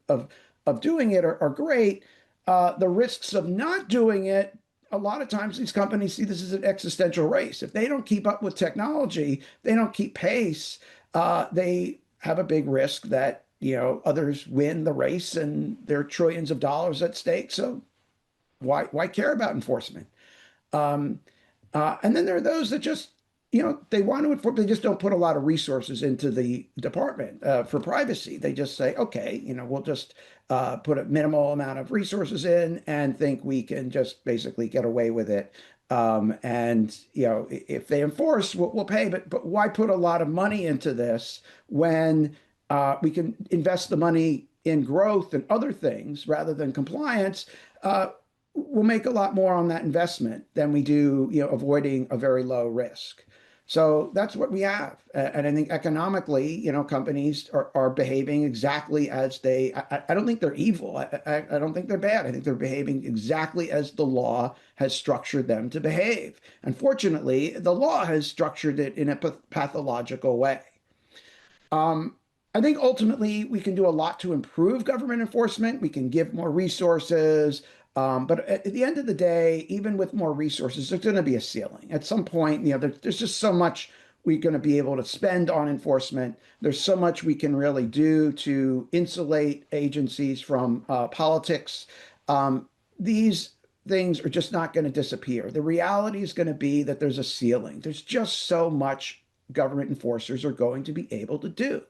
doing it are great. The risks of not doing it, a lot of times these companies see this as an existential race. If they don't keep up with technology, they don't keep pace, they have a big risk that others win the race, and there are trillions of dollars at stake. So why care about enforcement? And then there are those that just they want to enforce, they just don't put a lot of resources into the department for privacy. They just say, okay, we'll just put a minimal amount of resources in and think we can just basically get away with it. And if they enforce, we'll pay. But why put a lot of money into this when we can invest the money in growth and other things rather than compliance? We'll make a lot more on that investment than we do, avoiding a very low risk. So that's what we have. And I think economically, companies are behaving exactly as I don't think they're evil. I don't think they're bad. I think they're behaving exactly as the law has structured them to behave. Unfortunately, the law has structured it in a pathological way. I think ultimately we can do a lot to improve government enforcement. We can give more resources. But at the end of the day, even with more resources, there's going to be a ceiling. At some point, there's just so much we're going to be able to spend on enforcement. There's so much we can really do to insulate agencies from politics. These things are just not going to disappear. The reality is going to be that there's a ceiling. There's just so much government enforcers are going to be able to do.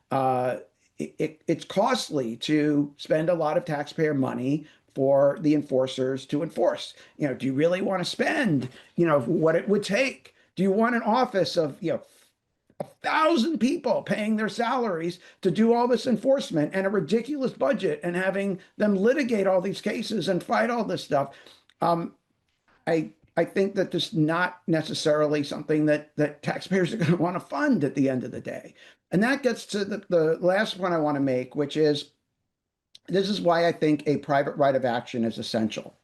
Uh, it's costly to spend a lot of taxpayer money for the enforcers to enforce. Do you really want to spend, what it would take? Do you want an office of, 1,000 people paying their salaries to do all this enforcement and a ridiculous budget and having them litigate all these cases and fight all this stuff? I think that this is not necessarily something that taxpayers are going to want to fund at the end of the day. And that gets to the last one I want to make, which is this is why I think a private right of action is essential.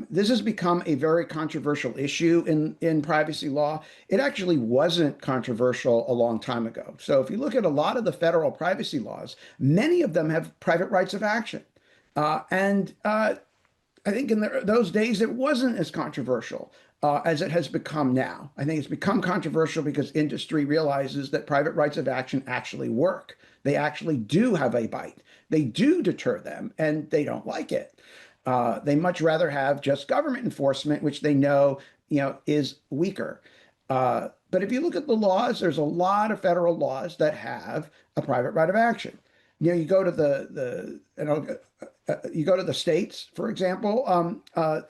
This has become a very controversial issue in privacy law. It actually wasn't controversial a long time ago. So if you look at a lot of the federal privacy laws, many of them have private rights of action. I think in those days, it wasn't as controversial as it has become now. I think it's become controversial because industry realizes that private rights of action actually work. They actually do have a bite. They do deter them, and they don't like it. They much rather have just government enforcement, which they know, is weaker. But if you look at the laws, there's a lot of federal laws that have a private right of action. You go to you go to the states, for example.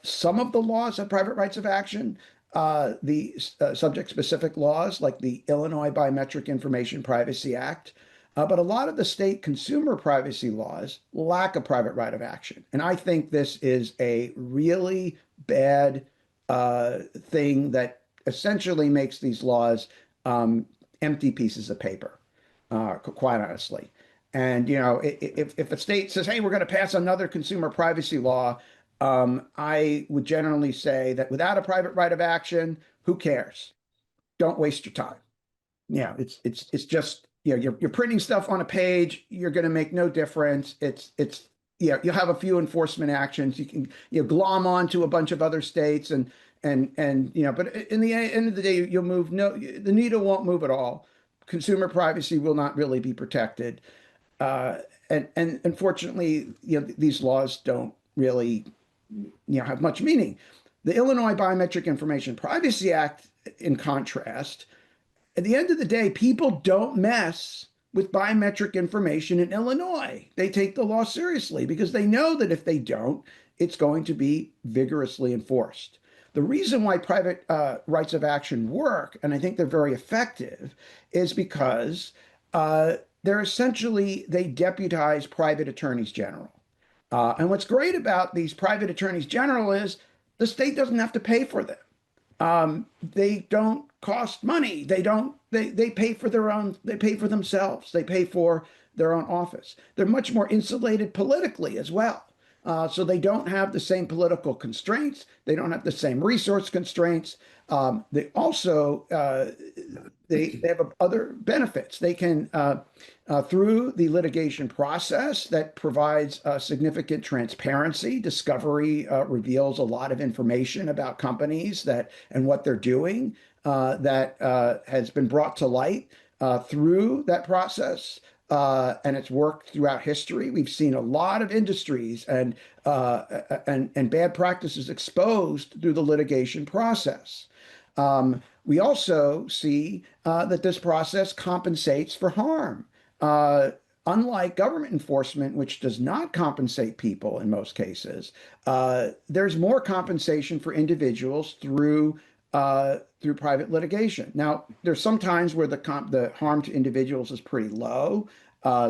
Some of the laws have private rights of action. The subject-specific laws, like the Illinois Biometric Information Privacy Act, but a lot of the state consumer privacy laws lack a private right of action. And I think this is a really bad thing that essentially makes these laws empty pieces of paper, quite honestly. And, if a state says, hey, we're going to pass another consumer privacy law, I would generally say that without a private right of action, who cares? Don't waste your time. It's just, you're printing stuff on a page. You're going to make no difference. You'll have a few enforcement actions. You can, glom on to a bunch of other states but in the end of the day, you'll move. No, the needle won't move at all. Consumer privacy will not really be protected. And unfortunately, these laws don't really, have much meaning. The Illinois Biometric Information Privacy Act, in contrast, at the end of the day, people don't mess with biometric information in Illinois. They take the law seriously because they know that if they don't, it's going to be vigorously enforced. The reason why private rights of action work, and I think they're very effective, is because they deputize private attorneys general. And what's great about these private attorneys general is the state doesn't have to pay for them. They don't cost money. They pay for they pay for themselves. They pay for their own office. They're much more insulated politically as well. So they don't have the same political constraints. They don't have the same resource constraints. They also they have other benefits. They can through the litigation process that provides significant transparency. Discovery reveals a lot of information about companies and what they're doing that has been brought to light through that process. And it's worked throughout history. We've seen a lot of industries and bad practices exposed through the litigation process. We also see that this process compensates for harm. Unlike government enforcement, which does not compensate people in most cases, there's more compensation for individuals through private litigation. Now, there's some times where the harm to individuals is pretty low.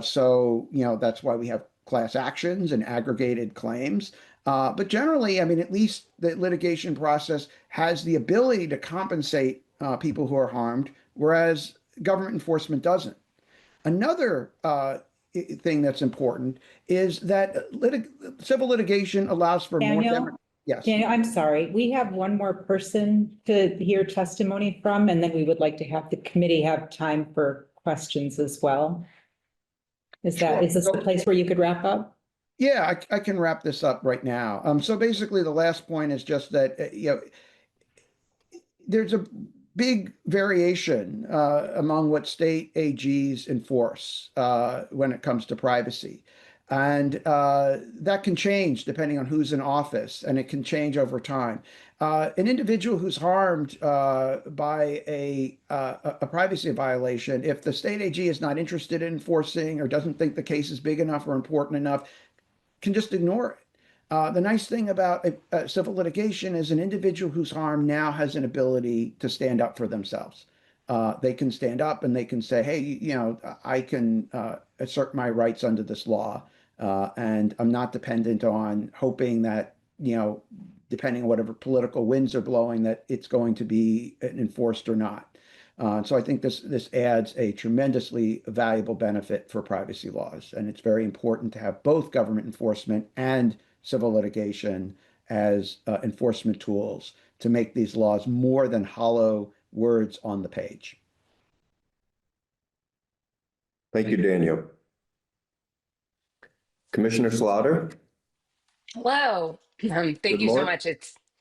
So that's why we have class actions and aggregated claims. But generally, at least the litigation process has the ability to compensate people who are harmed, whereas government enforcement doesn't. Another thing that's important is that civil litigation allows for more. Yes. Daniel, I'm sorry. We have one more person to hear testimony from, and then we would like to have the committee have time for questions as well. Is Sure. this the place where you could wrap up? Yeah, I can wrap this up right now. So basically, the last point is just that there's a big variation among what state AGs enforce when it comes to privacy. And that can change depending on who's in office, and it can change over time. An individual who's harmed by a privacy violation, if the state AG is not interested in enforcing or doesn't think the case is big enough or important enough, can just ignore it. The nice thing about civil litigation is an individual who's harmed now has an ability to stand up for themselves. They can stand up and they can say, hey, I can assert my rights under this law, and I'm not dependent on hoping that, depending on whatever political winds are blowing, that it's going to be enforced or not. So I think this adds a tremendously valuable benefit for privacy laws, and it's very important to have both government enforcement and civil litigation as enforcement tools to make these laws more than hollow words on the page. Thank you, Daniel. Commissioner Slaughter? Hello. Thank Good you so morning. much.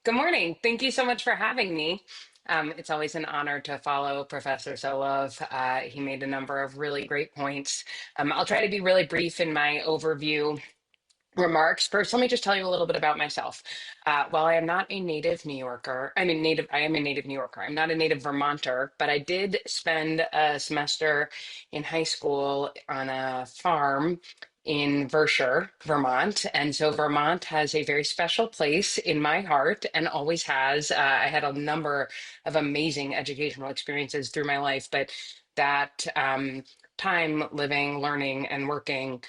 Good morning. Thank you so much for having me. It's always an honor to follow Professor Solov. He made a number of really great points. I'll try to be really brief in my overview remarks. First, let me just tell you a little bit about myself. While I am not a native New Yorker, I am a native New Yorker. I'm not a native Vermonter, but I did spend a semester in high school on a farm in Vershire, Vermont. And so Vermont has a very special place in my heart and always has. I had a number of amazing educational experiences through my life, but that time living, learning, and working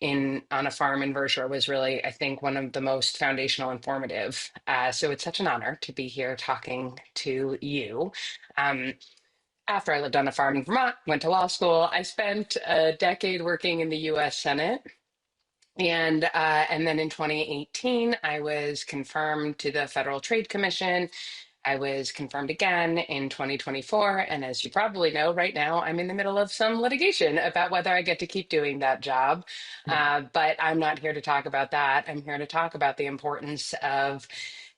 on a farm in Vershire was really, I think, one of the most foundational and formative. So it's such an honor to be here talking to you. After I lived on a farm in Vermont, went to law school, I spent a decade working in the U.S. Senate. And then in 2018, I was confirmed to the Federal Trade Commission. I was confirmed again in 2024. And as you probably know, right now I'm in the middle of some litigation about whether I get to keep doing that job. But I'm not here to talk about that. I'm here to talk about the importance of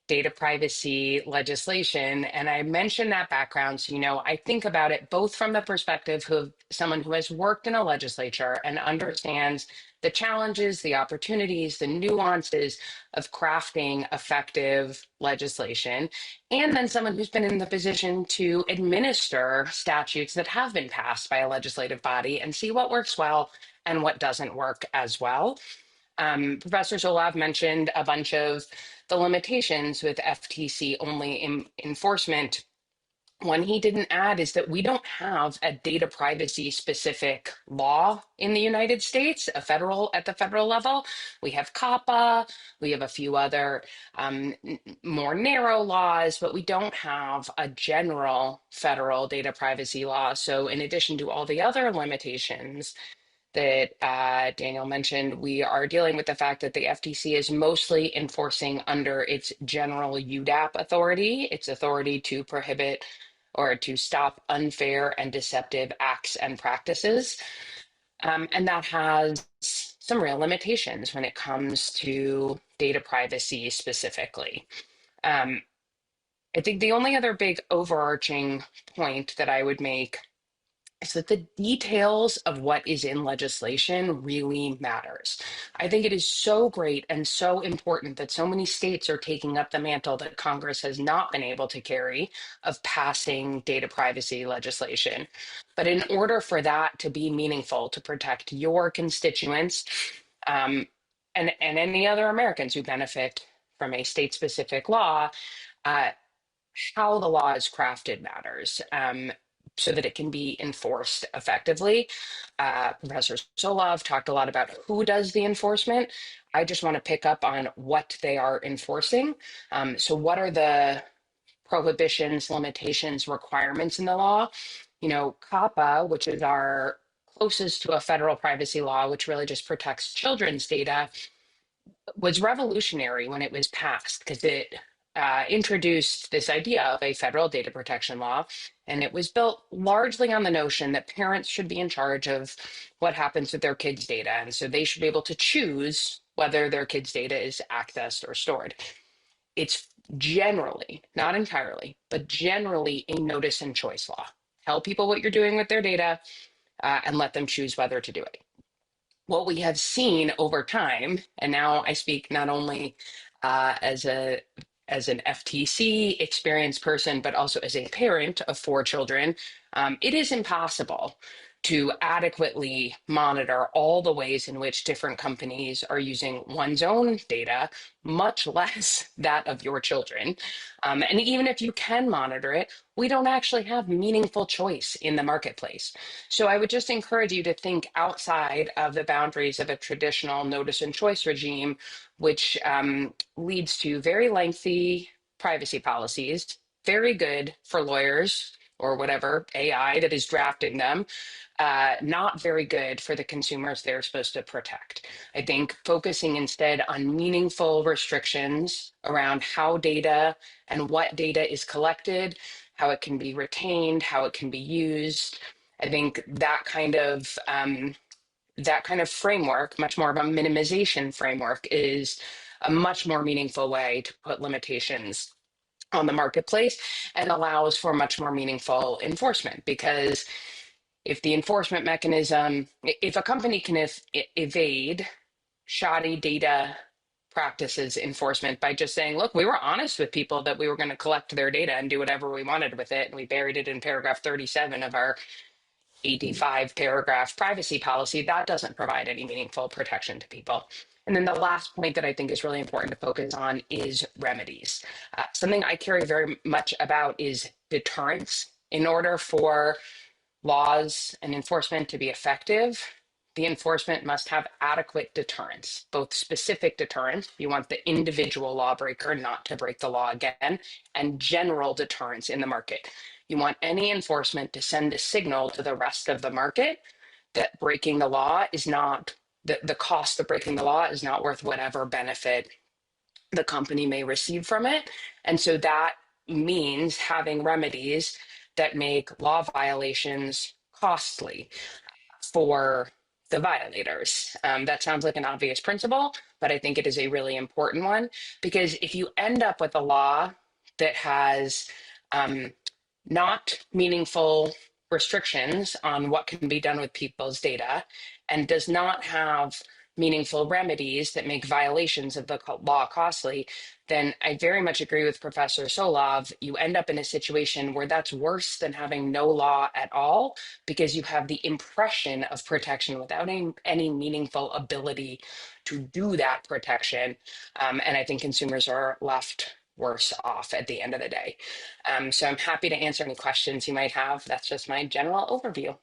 data privacy legislation. And I mention that background. So, I think about it both from the perspective of someone who has worked in a legislature and understands the challenges, the opportunities, the nuances of crafting effective legislation, and then someone who's been in the position to administer statutes that have been passed by a legislative body and see what works well and what doesn't work as well. Professor Solov mentioned a bunch of the limitations with FTC only enforcement. One he didn't add is that we don't have a data privacy specific law in the United States, at the federal level. We have COPPA, we have a few other more narrow laws, but we don't have a general federal data privacy law. So in addition to all the other limitations that Daniel mentioned, we are dealing with the fact that the FTC is mostly enforcing under its general UDAP authority, its authority to prohibit or to stop unfair and deceptive acts and practices. And that has some real limitations when it comes to data privacy specifically. I think the only other big overarching point that I would make is that the details of what is in legislation really matters. I think it is so great and so important that so many states are taking up the mantle that Congress has not been able to carry of passing data privacy legislation. But in order for that to be meaningful, to protect your constituents and any other Americans who benefit from a state-specific law, how the law is crafted matters. So that it can be enforced effectively. Professor Solov talked a lot about who does the enforcement. I just want to pick up on what they are enforcing. So what are the prohibitions, limitations, requirements in the law? COPPA, which is our closest to a federal privacy law, which really just protects children's data, was revolutionary when it was passed because it introduced this idea of a federal data protection law, and it was built largely on the notion that parents should be in charge of what happens with their kids' data, and so they should be able to choose whether their kids' data is accessed or stored. It's generally, not entirely, but generally a notice and choice law. Tell people what you're doing with their data and let them choose whether to do it. What we have seen over time, and now I speak not only as an FTC experienced person, but also as a parent of 4 children, it is impossible to adequately monitor all the ways in which different companies are using one's own data, much less that of your children. And even if you can monitor it, we don't actually have meaningful choice in the marketplace. So I would just encourage you to think outside of the boundaries of a traditional notice and choice regime, which leads to very lengthy privacy policies, very good for lawyers or whatever AI that is drafting them, not very good for the consumers they're supposed to protect. I think focusing instead on meaningful restrictions around how data and what data is collected, how it can be retained, how it can be used. I think that kind of framework, much more of a minimization framework, is a much more meaningful way to put limitations on the marketplace and allows for much more meaningful enforcement. Because if the enforcement mechanism, if a company can evade shoddy data practices enforcement by just saying, look, we were honest with people that we were going to collect their data and do whatever we wanted with it, and we buried it in paragraph 37 of our 85 paragraph privacy policy, that doesn't provide any meaningful protection to people. And then the last point that I think is really important to focus on is remedies. Something I care very much about is deterrence. In order for laws and enforcement to be effective, the enforcement must have adequate deterrence, both specific deterrence, you want the individual lawbreaker not to break the law again, and general deterrence in the market. You want any enforcement to send a signal to the rest of the market that breaking the law is not, the cost of breaking the law is not worth whatever benefit the company may receive from it. And so that means having remedies that make law violations costly for the violators. That sounds like an obvious principle, but I think it is a really important one, because if you end up with a law that has not meaningful restrictions on what can be done with people's data and does not have meaningful remedies that make violations of the law costly, then I very much agree with Professor Solov. You end up in a situation where that's worse than having no law at all, because you have the impression of protection without any meaningful ability to do that protection. And I think consumers are left worse off at the end of the day. So I'm happy to answer any questions you might have. That's just my general overview.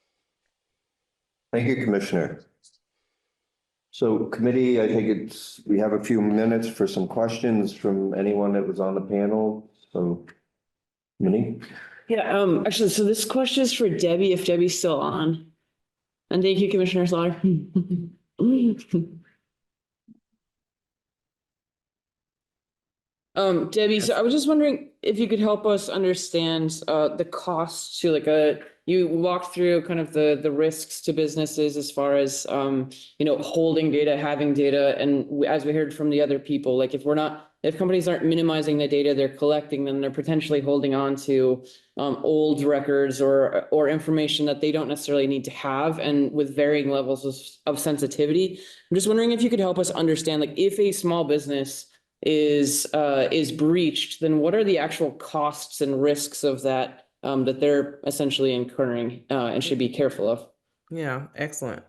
Thank you, Commissioner. So committee, I think we have a few minutes for some questions from anyone that was on the panel. So, Minnie? Yeah, actually, so this question is for Debbie, if Debbie's still on. And thank you, Commissioner Slaughter. Debbie, so I was just wondering if you could help us understand the cost to you walked through kind of the risks to businesses as far as holding data, having data, and as we heard from the other people, like if companies aren't minimizing the data they're collecting, then they're potentially holding on to old records or information that they don't necessarily need to have, and with varying levels of sensitivity. I'm just wondering if you could help us understand, like, if a small business is breached, then what are the actual costs and risks of that that they're essentially incurring and should be careful of? Yeah, excellent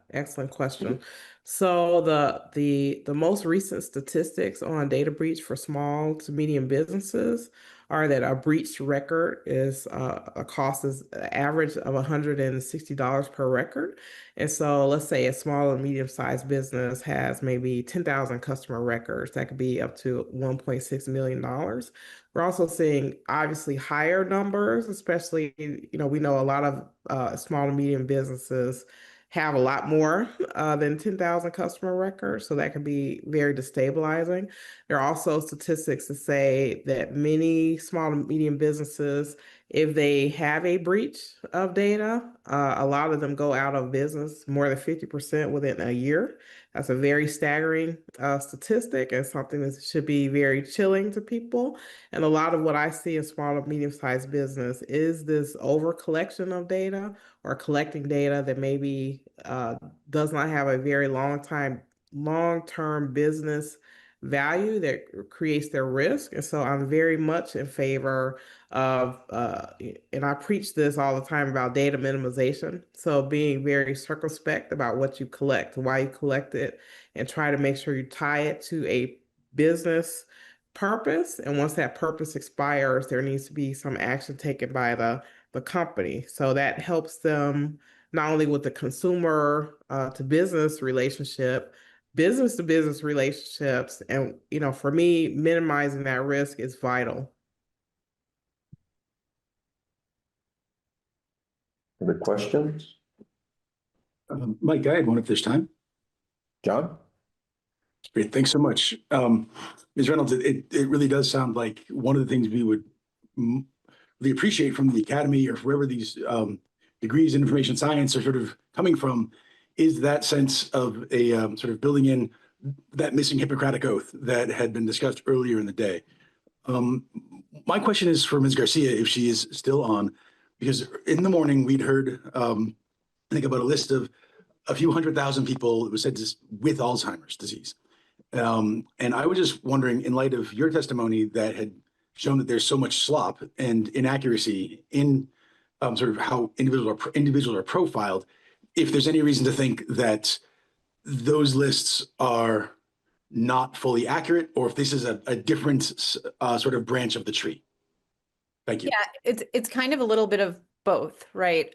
question. So the most recent statistics on data breach for small to medium businesses are that a breached record is a cost is an average of $160 per record. And so let's say a small and medium sized business has maybe 10,000 customer records. That could be up to $1.6 million. We're also seeing obviously higher numbers, especially, we know a lot of small and medium businesses have a lot more than 10,000 customer records, so that can be very destabilizing. There are also statistics that say that many small and medium businesses, if they have a breach of data, a lot of them go out of business, more than 50% within a year. That's a very staggering statistic and something that should be very chilling to people. And a lot of what I see in small and medium-sized business is this over collection of data or collecting data that maybe does not have a very long-term business value that creates their risk. And so I'm very much in favor of, and I preach this all the time about data minimization. So being very circumspect about what you collect, why you collect it, and try to make sure you tie it to a business purpose. And once that purpose expires, there needs to be some action taken by the company. So that helps them not only with the consumer to business relationship, business to business relationships. And, for me, minimizing that risk is vital. Other questions? Mike, I had one if there's time. John? Great, thanks so much. Ms. Reynolds, it really does sound like one of the things we would really appreciate from the academy or wherever these degrees in information science are sort of coming from is that sense of a sort of building in that missing Hippocratic oath that had been discussed earlier in the day. My question is for Ms. Garcia, if she is still on, because in the morning we'd heard, I think about a list of a few 100,000 people, it was said with Alzheimer's disease. And I was just wondering, in light of your testimony that had shown that there's so much slop and inaccuracy in sort of how individuals are profiled, if there's any reason to think that those lists are not fully accurate, or if this is a different sort of branch of the tree. Thank you. Yeah, it's kind of a little bit of both, right?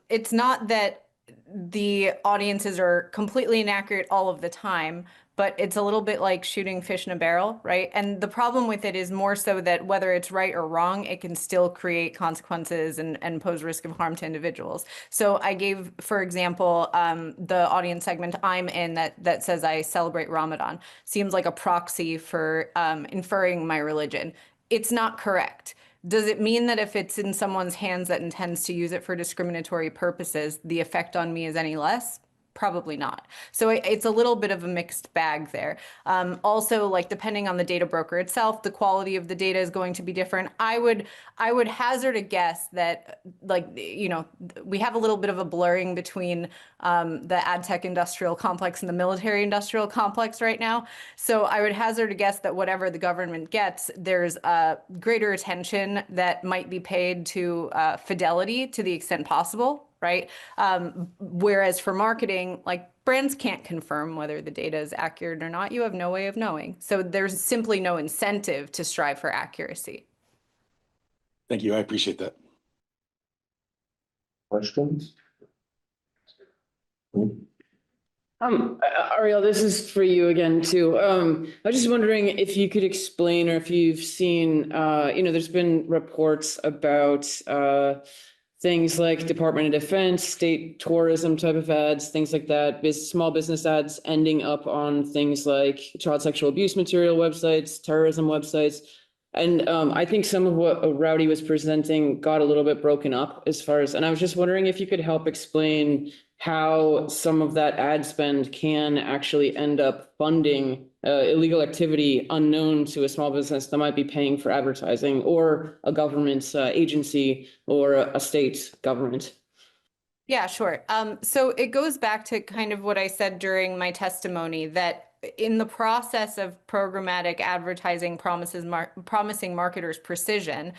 It's not that the audiences are completely inaccurate all of the time, but it's a little bit like shooting fish in a barrel, right? And the problem with it is more so that whether it's right or wrong, it can still create consequences and pose risk of harm to individuals. So I gave, for example, the audience segment I'm in that says I celebrate Ramadan. Seems like a proxy for inferring my religion. It's not correct. Does it mean that if it's in someone's hands that intends to use it for discriminatory purposes, the effect on me is any less? Probably not. So it's a little bit of a mixed bag there. Also, like depending on the data broker itself, the quality of the data is going to be different. I would hazard a guess that, like, we have a little bit of a blurring between the ad tech industrial complex and the military industrial complex right now. So I would hazard a guess that whatever the government gets, there's a greater attention that might be paid to fidelity to the extent possible. Right? Whereas for marketing, like brands can't confirm whether the data is accurate or not. You have no way of knowing. So there's simply no incentive to strive for accuracy. Thank you. I appreciate that. Questions? Ariel, this is for you again too. I was just wondering if you could explain, or if you've seen, there's been reports about things like Department of Defense, state tourism type of ads, things like that, small business ads ending up on things like child sexual abuse material websites, terrorism websites. And I think some of what Rowdy was presenting got a little bit broken up and I was just wondering if you could help explain how some of that ad spend can actually end up funding illegal activity unknown to a small business that might be paying for advertising, or a government agency, or a state government. Yeah, sure. So it goes back to kind of what I said during my testimony, that in the process of programmatic advertising promising marketers precision,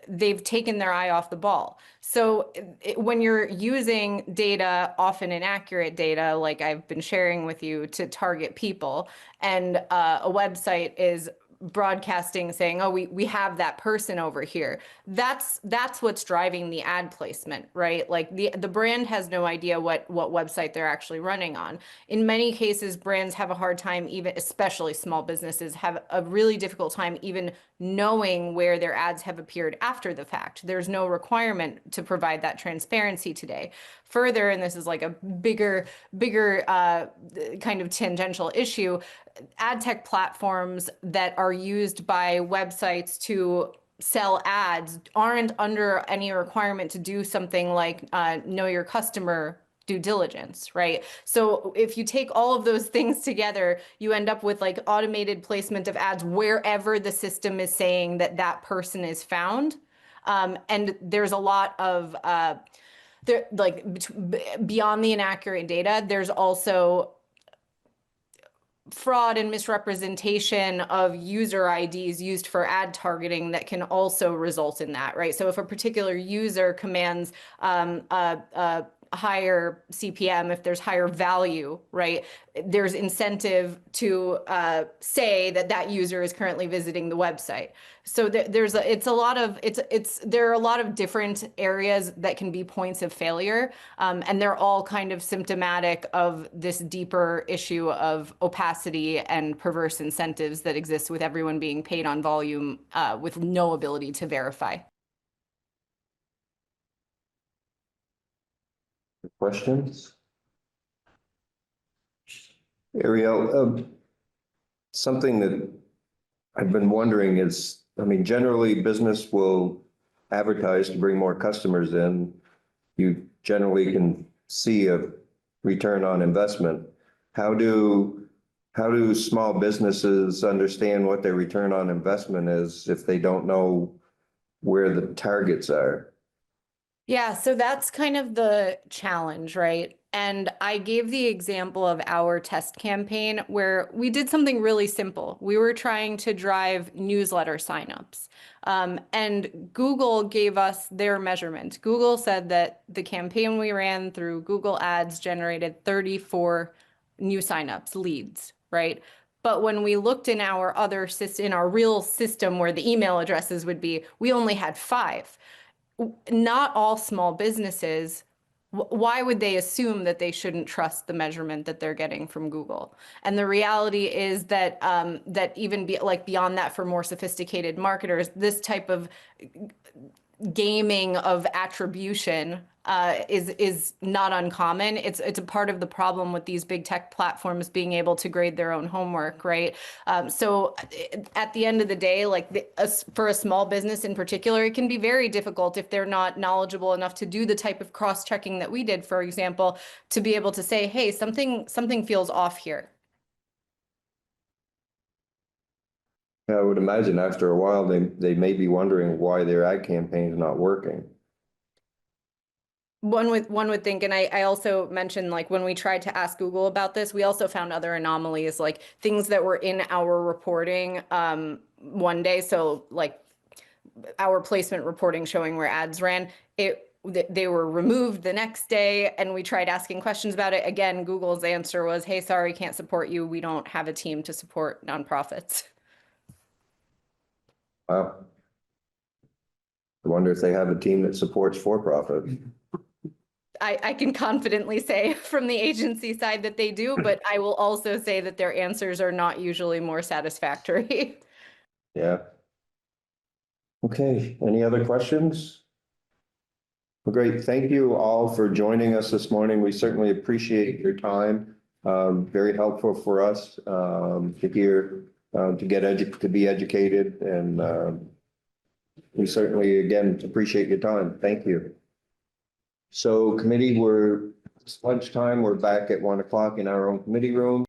they've taken their eye off the ball. So when you're using data, often inaccurate data, like I've been sharing with you, to target people, and a website is broadcasting saying, oh, we have that person over here. That's what's driving the ad placement, right? Like the brand has no idea what website they're actually running on. In many cases, brands have a hard time, even especially small businesses have a really difficult time even knowing where their ads have appeared after the fact. There's no requirement to provide that transparency today. further, and this is like a bigger kind of tangential issue, ad tech platforms that are used by websites to sell ads aren't under any requirement to do something like know your customer due diligence, right? So if you take all of those things together, you end up with like automated placement of ads wherever the system is saying that that person is found. And there's a lot of beyond the inaccurate data, there's also fraud and misrepresentation of user IDs used for ad targeting that can also result in that, right? So if a particular user commands a higher CPM, if there's higher value, right, there's incentive to say that that user is currently visiting the website. So there are a lot of different areas that can be points of failure, and they're all kind of symptomatic of this deeper issue of opacity and perverse incentives that exist with everyone being paid on volume with no ability to verify. Questions? Ariel, something that I've been wondering is, I mean, generally business will advertise to bring more customers in. You generally can see a return on investment. How do small businesses understand what their return on investment is if they don't know where the targets are? Yeah, so that's kind of the challenge, right? And I gave the example of our test campaign where we did something really simple. We were trying to drive newsletter signups. And Google gave us their measurement. Google said that the campaign we ran through Google Ads generated 34 new signups, leads, right? But when we looked in our other system, in our real system where the email addresses would be, we only had 5. Not all small businesses, why would they assume that they shouldn't trust the measurement that they're getting from Google? And the reality is that even beyond that, for more sophisticated marketers, this type of gaming of attribution is not uncommon. It's a part of the problem with these big tech platforms being able to grade their own homework, right? So at the end of the day, for a small business in particular, it can be very difficult if they're not knowledgeable enough to do the type of cross-checking that we did, for example, to be able to say, hey, something feels off here. I would imagine after a while, they may be wondering why their ad campaign is not working. One would think, and I also mentioned, like, when we tried to ask Google about this, we also found other anomalies, like things that were in our reporting one day. So like our placement reporting showing where ads ran, they were removed the next day, and we tried asking questions about it. Again, Google's answer was, hey, sorry, can't support you. We don't have a team to support nonprofits. Wow. I wonder if they have a team that supports for-profit. I can confidently say from the agency side that they do, but I will also say that their answers are not usually more satisfactory. Yeah. Okay, any other questions? Well, great. Thank you all for joining us this morning. We certainly appreciate your time. Very helpful for us to hear, to be educated, and we certainly, again, appreciate your time. Thank you. So committee, it's lunchtime. We're back at 1 o'clock in our own committee room.